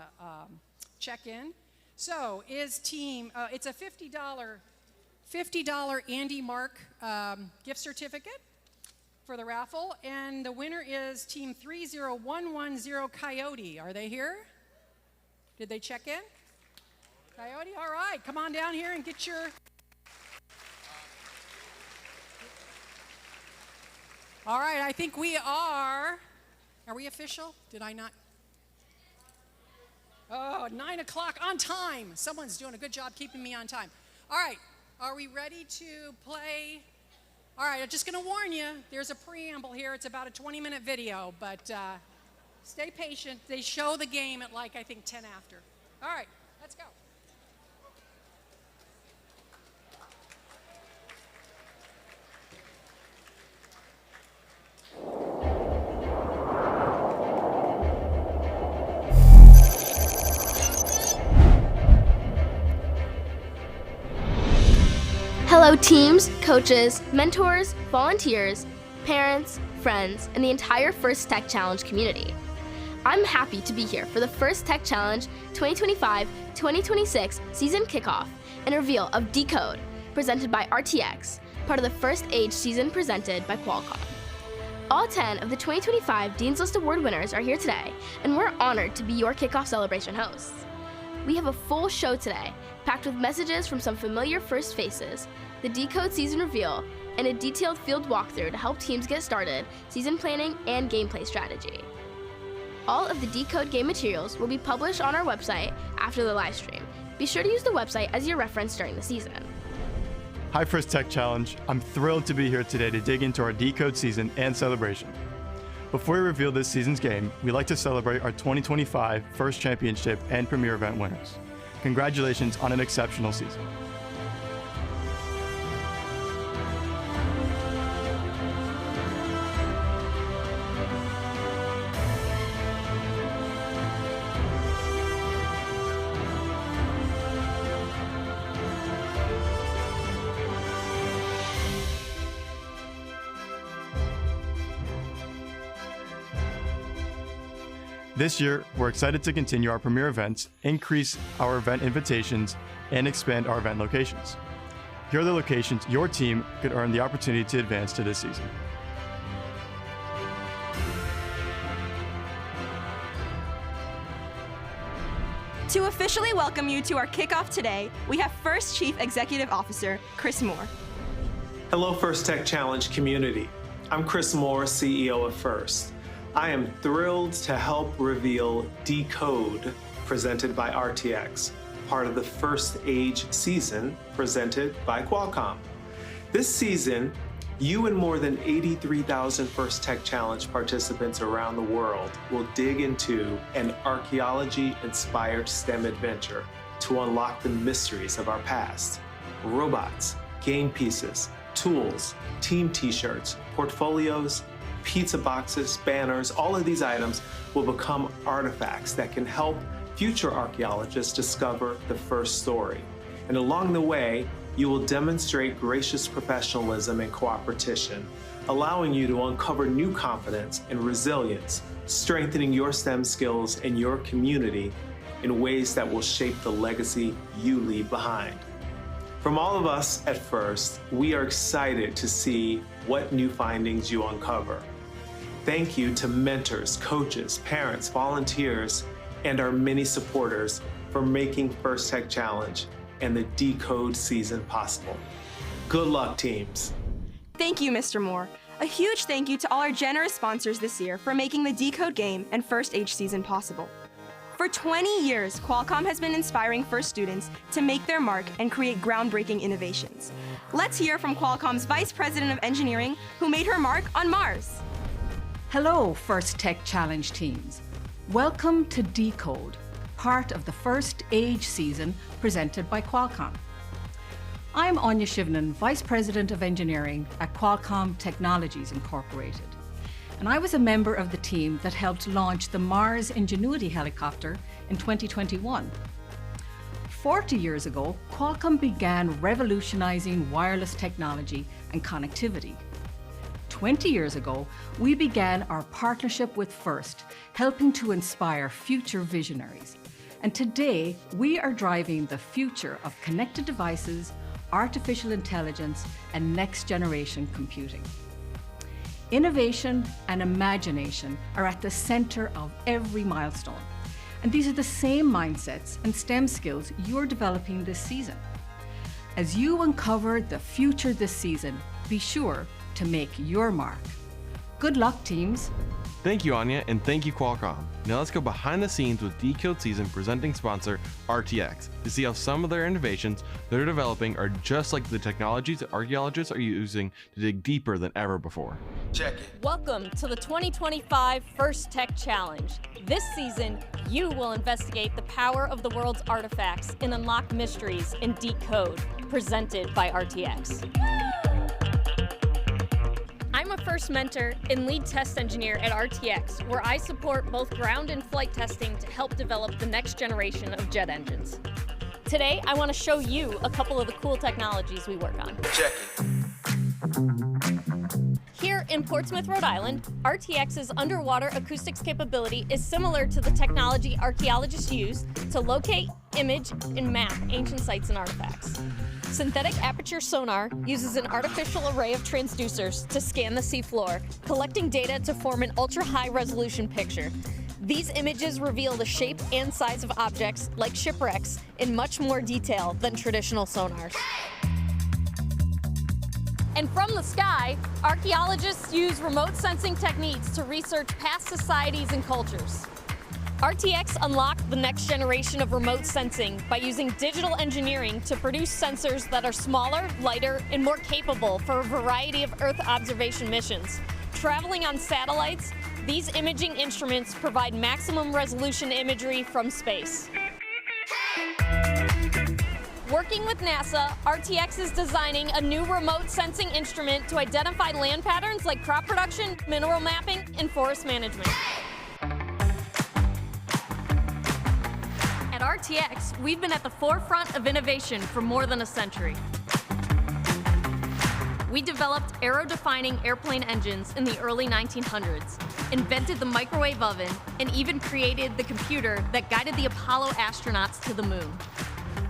check-in. So it's a $50 Andy Mark gift certificate for the raffle, and the winner is Team 30110 Coyote. Are they here? Did they check in? Coyote, all right. Come on down here and get your... All right, I think we are we official? Did I not? Oh, 9 o'clock on time. Someone's doing a good job keeping me on time. All right, are we ready to play? All right, I'm just going to warn you, there's a preamble here. It's about a 20-minute video, but stay patient. They show the game at like, I think, 10 after. All right, let's go. Hello teams, coaches, mentors, volunteers, parents, friends, and the entire First Tech Challenge community. I'm happy to be here for the First Tech Challenge 2025-2026 season kickoff and reveal of Decode, presented by RTX, part of the First Age season presented by Qualcomm. All 10 of the 2025 Dean's List Award winners are here today, and we're honored to be your kickoff celebration hosts. We have a full show today, packed with messages from some familiar first faces, the Decode season reveal, and a detailed field walkthrough to help teams get started, season planning, and gameplay strategy. All of the Decode game materials will be published on our website after the live stream. Be sure to use the website as your reference during the season. Hi First Tech Challenge. I'm thrilled to be here today to dig into our Decode season and celebration. Before we reveal this season's game, we'd like to celebrate our 2025 First Championship and Premier Event winners. Congratulations on an exceptional season. This year, we're excited to continue our premier events, increase our event invitations, and expand our event locations. Here are the locations your team could earn the opportunity to advance to this season. To officially welcome you to our kickoff today, we have First Chief Executive Officer, Chris Moore. Hello, First Tech Challenge community. I'm Chris Moore, CEO of First. I am thrilled to help reveal Decode, presented by RTX, part of the First Age season presented by Qualcomm. This season, you and more than 83,000 First Tech Challenge participants around the world will dig into an archaeology-inspired STEM adventure to unlock the mysteries of our past. Robots, game pieces, tools, team t-shirts, portfolios, pizza boxes, banners, all of these items will become artifacts that can help future archaeologists discover the first story. And along the way, you will demonstrate gracious professionalism and cooperation, allowing you to uncover new confidence and resilience, strengthening your STEM skills in your community in ways that will shape the legacy you leave behind. From all of us at First, we are excited to see what new findings you uncover. Thank you to mentors, coaches, parents, volunteers, and our many supporters for making First Tech Challenge and the Decode season possible. Good luck, teams. Thank you, Mr. Moore. A huge thank you to all our generous sponsors this year for making the Decode game and First Age season possible. For 20 years, Qualcomm has been inspiring First students to make their mark and create groundbreaking innovations. Let's hear from Qualcomm's Vice President of Engineering, who made her mark on Mars. Hello, First Tech Challenge teams. Welcome to Decode, part of the First Age season presented by Qualcomm. I'm Anya Shivnan, Vice President of Engineering at Qualcomm Technologies Incorporated. And I was a member of the team that helped launch the Mars Ingenuity helicopter in 2021. 40 years ago, Qualcomm began revolutionizing wireless technology and connectivity. 20 years ago, we began our partnership with First, helping to inspire future visionaries. And today, we are driving the future of connected devices, artificial intelligence, and next-generation computing. Innovation and imagination are at the center of every milestone. And these are the same mindsets and STEM skills you're developing this season. As you uncover the future this season, be sure to make your mark. Good luck, teams. Thank you, Anya, and thank you, Qualcomm. Now let's go behind the scenes with Decode Season presenting sponsor RTX to see how some of their innovations they're developing are just like the technologies that archaeologists are using to dig deeper than ever before. Check it. Welcome to the 2025 First Tech Challenge. This season, you will investigate the power of the world's artifacts and unlock mysteries in Decode, presented by RTX. I'm a first mentor and lead test engineer at RTX, where I support both ground and flight testing to help develop the next generation of jet engines. Today, I want to show you a couple of the cool technologies we work on. Check it. Here in Portsmouth, Rhode Island, RTX's underwater acoustics capability is similar to the technology archaeologists use to locate, image, and map ancient sites and artifacts. Synthetic aperture sonar uses an artificial array of transducers to scan the seafloor, collecting data to form an ultra-high resolution picture. These images reveal the shape and size of objects, like shipwrecks, in much more detail than traditional sonars. And from the sky, archaeologists use remote sensing techniques to research past societies and cultures. RTX unlocked the next generation of remote sensing by using digital engineering to produce sensors that are smaller, lighter, and more capable for a variety of Earth observation missions. Traveling on satellites, these imaging instruments provide maximum resolution imagery from space. Working with NASA, RTX is designing a new remote sensing instrument to identify land patterns like crop production, mineral mapping, and forest management. At RTX, we've been at the forefront of innovation for more than a century. We developed aero-defining airplane engines in the early 1900s, invented the microwave oven, and even created the computer that guided the Apollo astronauts to the moon.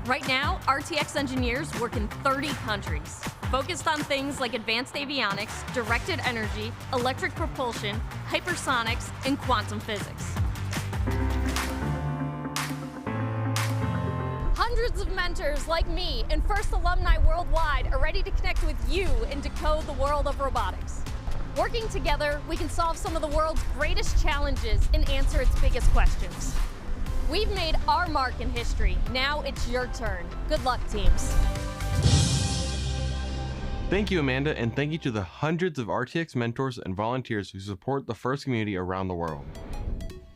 Right now, RTX engineers work in 30 countries, focused on things like advanced avionics, directed energy, electric propulsion, hypersonics, and quantum physics. Hundreds of mentors like me and first alumni worldwide are ready to connect with you and decode the world of robotics. Working together, we can solve some of the world's greatest challenges and answer its biggest questions. We've made our mark in history. Now it's your turn. Good luck, teams. Thank you, Amanda, and thank you to the hundreds of RTX mentors and volunteers who support the FIRST community around the world.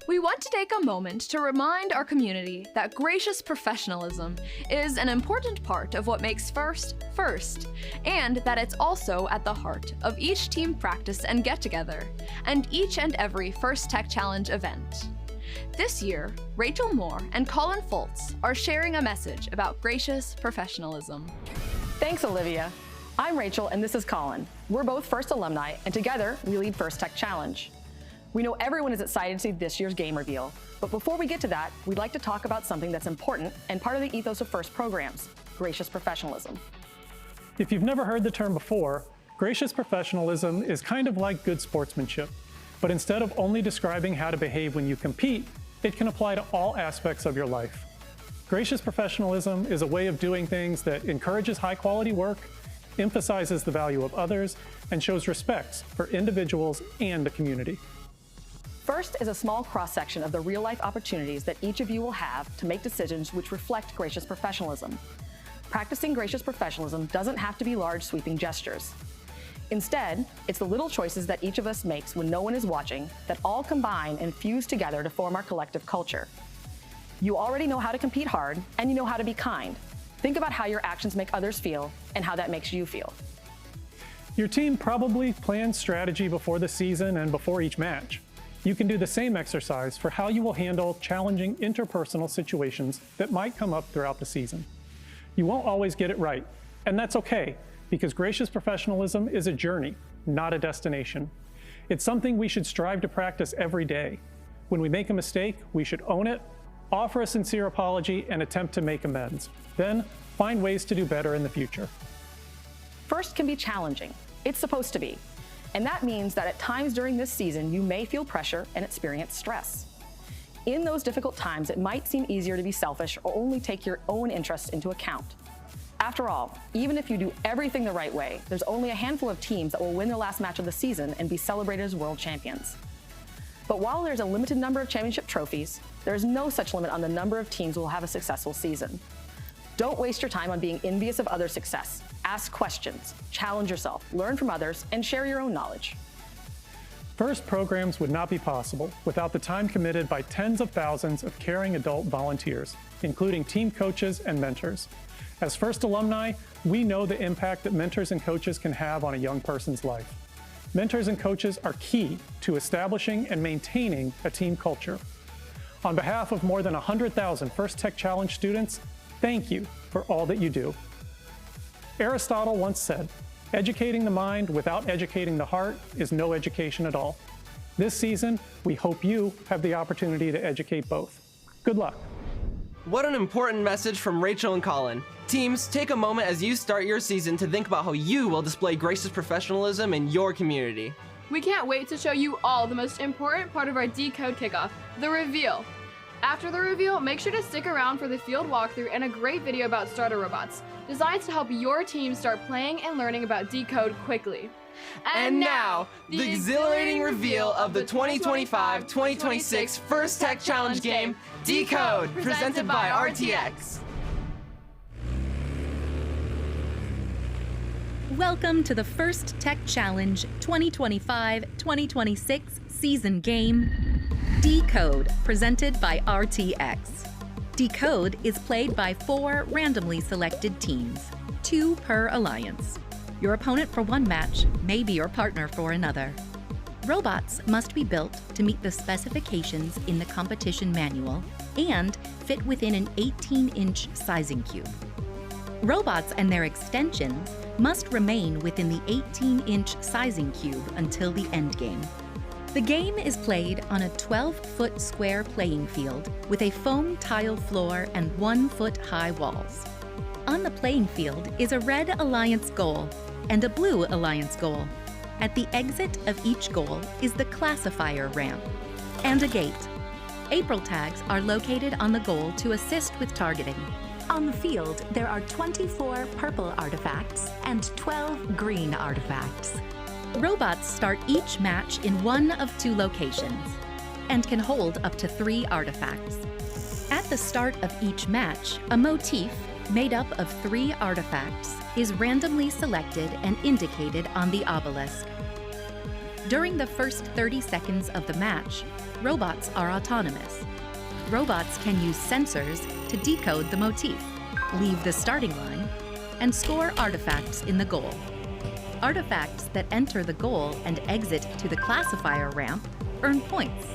We want to take a moment to remind our community that gracious professionalism is an important part of what makes FIRST, FIRST, and that it's also at the heart of each team practice and get-together, and each and every FIRST Tech Challenge event. This year, Rachel Moore and Colin Foltz are sharing a message about gracious professionalism. Thanks, Olivia. I'm Rachel and this is Colin. We're both FIRST alumni, and together we lead FIRST Tech Challenge. We know everyone is excited to see this year's game reveal, but before we get to that, we'd like to talk about something that's important and part of the ethos of FIRST programs, gracious professionalism. If you've never heard the term before, gracious professionalism is kind of like good sportsmanship. But instead of only describing how to behave when you compete, it can apply to all aspects of your life. Gracious professionalism is a way of doing things that encourages high-quality work, emphasizes the value of others, and shows respect for individuals and the community. FIRST is a small cross-section of the real-life opportunities that each of you will have to make decisions which reflect gracious professionalism. Practicing gracious professionalism doesn't have to be large, sweeping gestures. Instead, it's the little choices that each of us makes when no one is watching that all combine and fuse together to form our collective culture. You already know how to compete hard, and you know how to be kind. Think about how your actions make others feel and how that makes you feel. Your team probably plans strategy before the season and before each match. You can do the same exercise for how you will handle challenging interpersonal situations that might come up throughout the season. You won't always get it right, and that's okay, because gracious professionalism is a journey, not a destination. It's something we should strive to practice every day. When we make a mistake, we should own it, offer a sincere apology, and attempt to make amends. Then, find ways to do better in the future. FIRST can be challenging. It's supposed to be. And that means that at times during this season, you may feel pressure and experience stress. In those difficult times, it might seem easier to be selfish or only take your own interests into account. After all, even if you do everything the right way, there's only a handful of teams that will win their last match of the season and be celebrated as world champions. But while there's a limited number of championship trophies, there is no such limit on the number of teams who will have a successful season. Don't waste your time on being envious of others' success. Ask questions, challenge yourself, learn from others, and share your own knowledge. FIRST programs would not be possible without the time committed by tens of thousands of caring adult volunteers, including team coaches and mentors. As FIRST alumni, we know the impact that mentors and coaches can have on a young person's life. Mentors and coaches are key to establishing and maintaining a team culture. On behalf of more than 100,000 FIRST Tech Challenge students, thank you for all that you do. Aristotle once said, "Educating the mind without educating the heart is no education at all." This season, we hope you have the opportunity to educate both. Good luck. What an important message from Rachel and Colin. Teams, take a moment as you start your season to think about how you will display gracious professionalism in your community. We can't wait to show you all the most important part of our Decode kickoff, the reveal. After the reveal, make sure to stick around for the field walkthrough and a great video about starter robots, designed to help your team start playing and learning about Decode quickly. And now, the exhilarating reveal of the 2025-2026 FIRST Tech Challenge game, Decode, presented by RTX. Welcome to the FIRST Tech Challenge 2025-2026 season game, Decode, presented by RTX. Decode is played by 4 randomly selected teams, 2 per alliance. Your opponent for one match may be your partner for another. Robots must be built to meet the specifications in the competition manual and fit within an 18-inch sizing cube. Robots and their extensions must remain within the 18-inch sizing cube until the endgame. The game is played on a 12-foot square playing field with a foam tile floor and 1-foot-high walls. On the playing field is a red alliance goal and a blue alliance goal. At the exit of each goal is the classifier ramp and a gate. April tags are located on the goal to assist with targeting. On the field, there are 24 purple artifacts and 12 green artifacts. Robots start each match in one of 2 locations and can hold up to 3 artifacts. At the start of each match, a motif made up of 3 artifacts is randomly selected and indicated on the obelisk. During the first 30 seconds of the match, robots are autonomous. Robots can use sensors to decode the motif, leave the starting line, and score artifacts in the goal. Artifacts that enter the goal and exit to the classifier ramp earn points.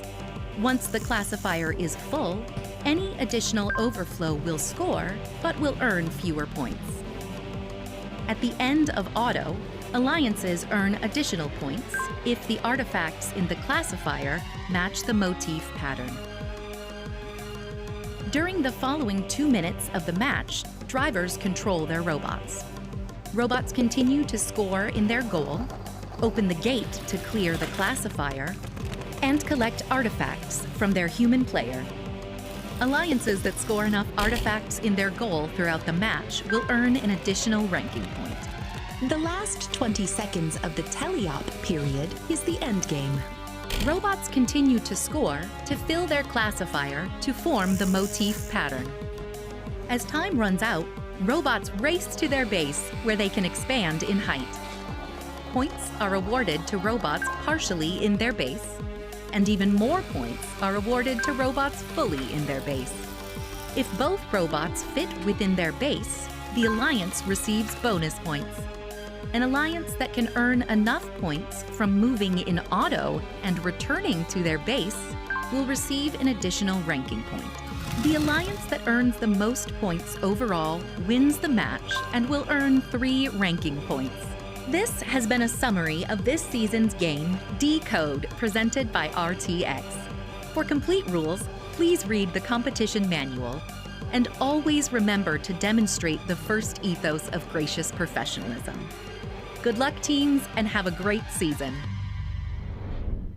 Once the classifier is full, any additional overflow will score, but will earn fewer points. At the end of auto, alliances earn additional points if the artifacts in the classifier match the motif pattern. During the following 2 minutes of the match, drivers control their robots. Robots continue to score in their goal, open the gate to clear the classifier, and collect artifacts from their human player. Alliances that score enough artifacts in their goal throughout the match will earn an additional ranking point. The last 20 seconds of the teleop period is the endgame. Robots continue to score to fill their classifier to form the motif pattern. As time runs out, robots race to their base where they can expand in height. Points are awarded to robots partially in their base, and even more points are awarded to robots fully in their base. If both robots fit within their base, the alliance receives bonus points. An alliance that can earn enough points from moving in auto and returning to their base will receive an additional ranking point. The alliance that earns the most points overall wins the match and will earn 3 ranking points. This has been a summary of this season's game, Decode, presented by RTX. For complete rules, please read the competition manual, and always remember to demonstrate the first ethos of gracious professionalism. Good luck, teams, and have a great season.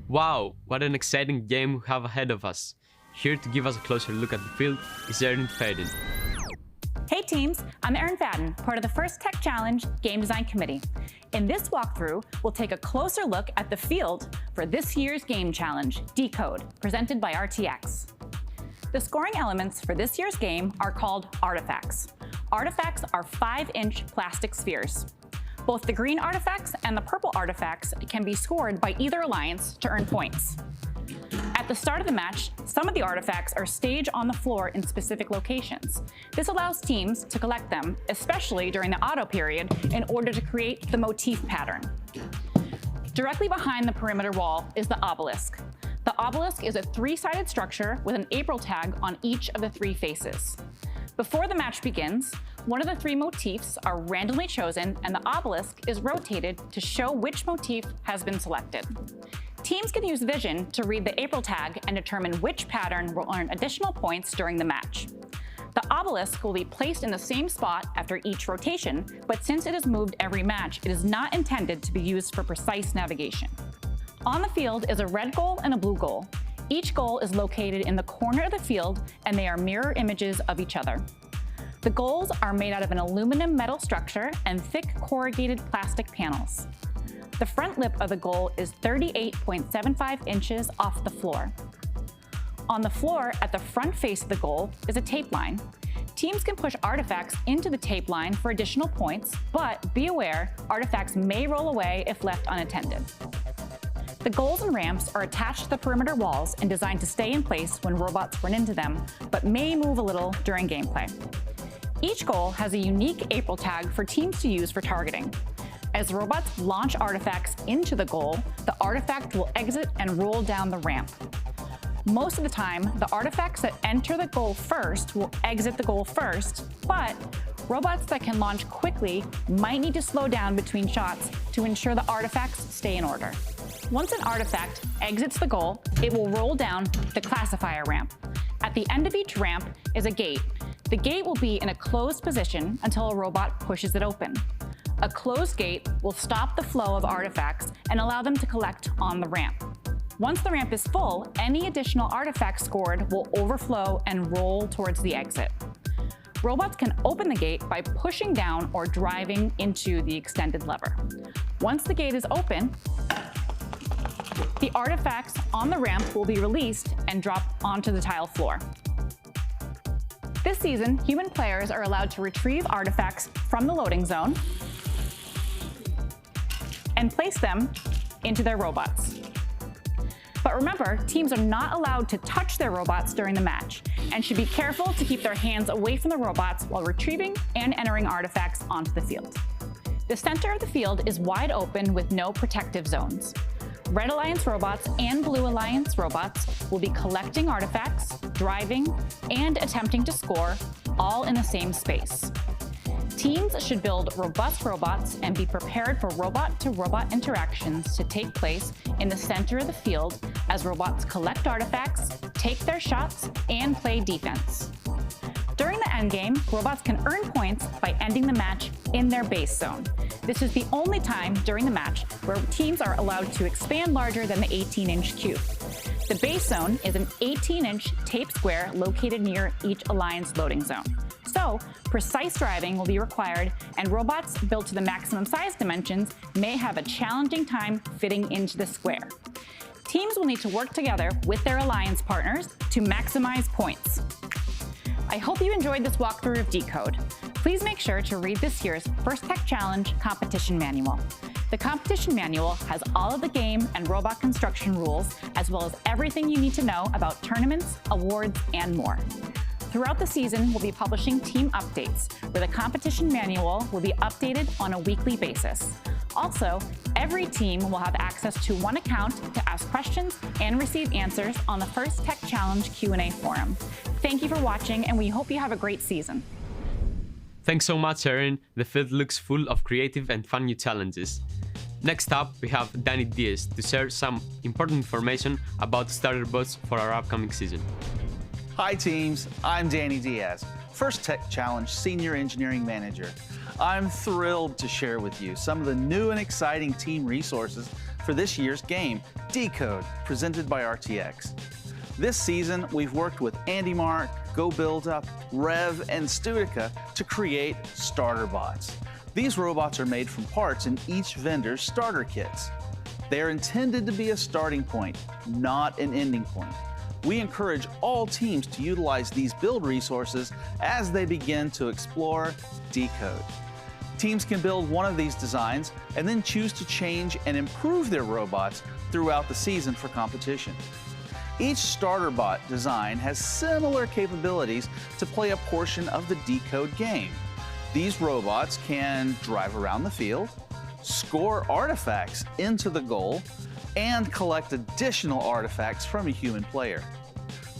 Wow, what an exciting game we have ahead of us. Here to give us a closer look at the field is Erin Faden. Hey teams, I'm Erin Faden, part of the First Tech Challenge Game Design Committee. In this walkthrough, we'll take a closer look at the field for this year's game challenge, Decode, presented by RTX. The scoring elements for this year's game are called artifacts. Artifacts are 5-inch plastic spheres. Both the green artifacts and the purple artifacts can be scored by either alliance to earn points. At the start of the match, some of the artifacts are staged on the floor in specific locations. This allows teams to collect them, especially during the auto period, in order to create the motif pattern. Directly behind the perimeter wall is the obelisk. The obelisk is a 3-sided structure with an April tag on each of the 3 faces. Before the match begins, one of the 3 motifs are randomly chosen and the obelisk is rotated to show which motif has been selected. Teams can use vision to read the April tag and determine which pattern will earn additional points during the match. The obelisk will be placed in the same spot after each rotation, but since it is moved every match, it is not intended to be used for precise navigation. On the field is a red goal and a blue goal. Each goal is located in the corner of the field and they are mirror images of each other. The goals are made out of an aluminum metal structure and thick corrugated plastic panels. The front lip of the goal is 38.75 inches off the floor. On the floor at the front face of the goal is a tape line. Teams can push artifacts into the tape line for additional points, but be aware, artifacts may roll away if left unattended. The goals and ramps are attached to the perimeter walls and designed to stay in place when robots run into them, but may move a little during gameplay. Each goal has a unique April tag for teams to use for targeting. As robots launch artifacts into the goal, the artifact will exit and roll down the ramp. Most of the time, the artifacts that enter the goal first will exit the goal first, but robots that can launch quickly might need to slow down between shots to ensure the artifacts stay in order. Once an artifact exits the goal, it will roll down the classifier ramp. At the end of each ramp is a gate. The gate will be in a closed position until a robot pushes it open. A closed gate will stop the flow of artifacts and allow them to collect on the ramp. Once the ramp is full, any additional artifacts scored will overflow and roll towards the exit. Robots can open the gate by pushing down or driving into the extended lever. Once the gate is open, the artifacts on the ramp will be released and drop onto the tile floor. This season, human players are allowed to retrieve artifacts from the loading zone and place them into their robots. But remember, teams are not allowed to touch their robots during the match and should be careful to keep their hands away from the robots while retrieving and entering artifacts onto the field. The center of the field is wide open with no protective zones. Red Alliance robots and Blue Alliance robots will be collecting artifacts, driving, and attempting to score, all in the same space. Teams should build robust robots and be prepared for robot-to-robot interactions to take place in the center of the field as robots collect artifacts, take their shots, and play defense. During the endgame, robots can earn points by ending the match in their base zone. This is the only time during the match where teams are allowed to expand larger than the 18-inch cube. The base zone is an 18-inch tape square located near each Alliance loading zone. So, precise driving will be required, and robots built to the maximum size dimensions may have a challenging time fitting into the square. Teams will need to work together with their Alliance partners to maximize points. I hope you enjoyed this walkthrough of Decode. Please make sure to read this year's First Tech Challenge competition manual. The competition manual has all of the game and robot construction rules, as well as everything you need to know about tournaments, awards, and more. Throughout the season, we'll be publishing team updates, where the competition manual will be updated on a weekly basis. Also, every team will have access to one account to ask questions and receive answers on the First Tech Challenge Q&A forum. Thank you for watching, and we hope you have a great season. Thanks so much, Erin. The field looks full of creative and fun new challenges. Next up, we have Danny Diaz to share some important information about starter bots for our upcoming season. Hi teams, I'm Danny Diaz, First Tech Challenge Senior Engineering Manager. I'm thrilled to share with you some of the new and exciting team resources for this year's game, Decode, presented by RTX. This season, we've worked with Andy Mark, Go Build Up, Rev, and Studica to create starter bots. These robots are made from parts in each vendor's starter kits. They are intended to be a starting point, not an ending point. We encourage all teams to utilize these build resources as they begin to explore Decode. Teams can build one of these designs and then choose to change and improve their robots throughout the season for competition. Each starter bot design has similar capabilities to play a portion of the Decode game. These robots can drive around the field, score artifacts into the goal, and collect additional artifacts from a human player.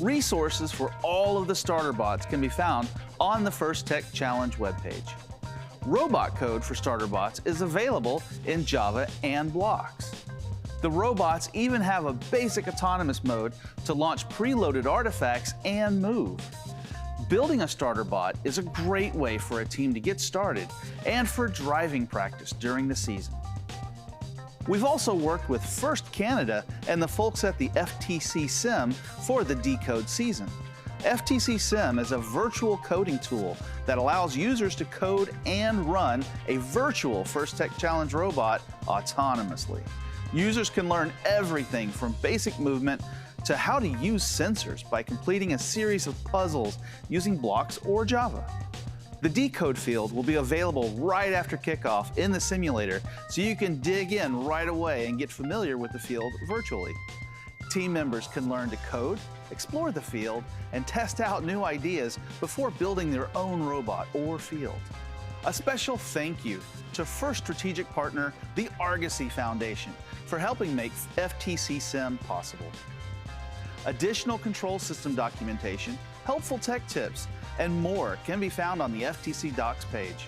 Resources for all of the starter bots can be found on the First Tech Challenge webpage. Robot code for starter bots is available in Java and blocks. The robots even have a basic autonomous mode to launch preloaded artifacts and move. Building a starter bot is a great way for a team to get started and for driving practice during the season. We've also worked with First Canada and the folks at the FTC Sim for the Decode season. FTC Sim is a virtual coding tool that allows users to code and run a virtual First Tech Challenge robot autonomously. Users can learn everything from basic movement to how to use sensors by completing a series of puzzles using blocks or Java. The Decode field will be available right after kickoff in the simulator, so you can dig in right away and get familiar with the field virtually. Team members can learn to code, explore the field, and test out new ideas before building their own robot or field. A special thank you to First Strategic Partner, the Argosy Foundation, for helping make FTC Sim possible. Additional control system documentation, helpful tech tips, and more can be found on the FTC Docs page.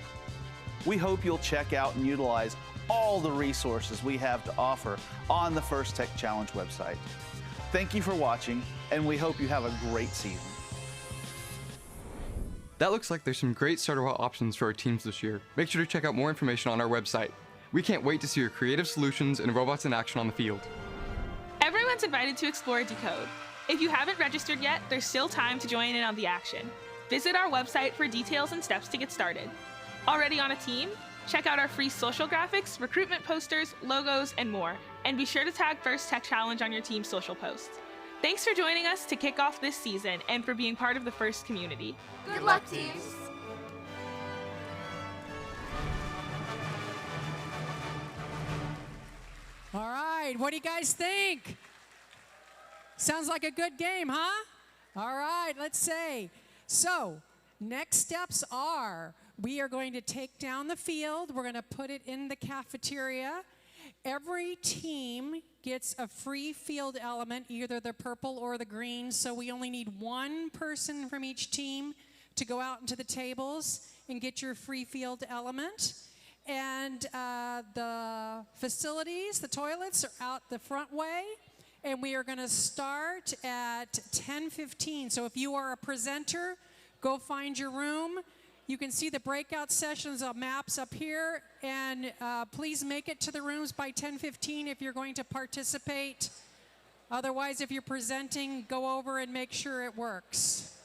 We hope you'll check out and utilize all the resources we have to offer on the First Tech Challenge website. Thank you for watching, and we hope you have a great season. That looks like there's some great starter bot options for our teams this year. Make sure to check out more information on our website. We can't wait to see your creative solutions and robots in action on the field. Everyone's invited to explore Decode. If you haven't registered yet, there's still time to join in on the action. Visit our website for details and steps to get started. Already on a team? Check out our free social graphics, recruitment posters, logos, and more. And be sure to tag First Tech Challenge on your team's social posts. Thanks for joining us to kick off this season and for being part of the First community. Good luck, teams! All right, what do you guys think? Sounds like a good game, huh? All right, let's say. So, next steps are, we are going to take down the field. We're going to put it in the cafeteria. Every team gets a free field element, either the purple or the green. So we only need one person from each team to go out into the tables and get your free field element. And the facilities, the toilets are out the front way. And we are going to start at 10:15. So if you are a presenter, go find your room. You can see the breakout sessions of maps up here. And please make it to the rooms by 10:15 if you're going to participate. Otherwise, if you're presenting, go over and make sure it works.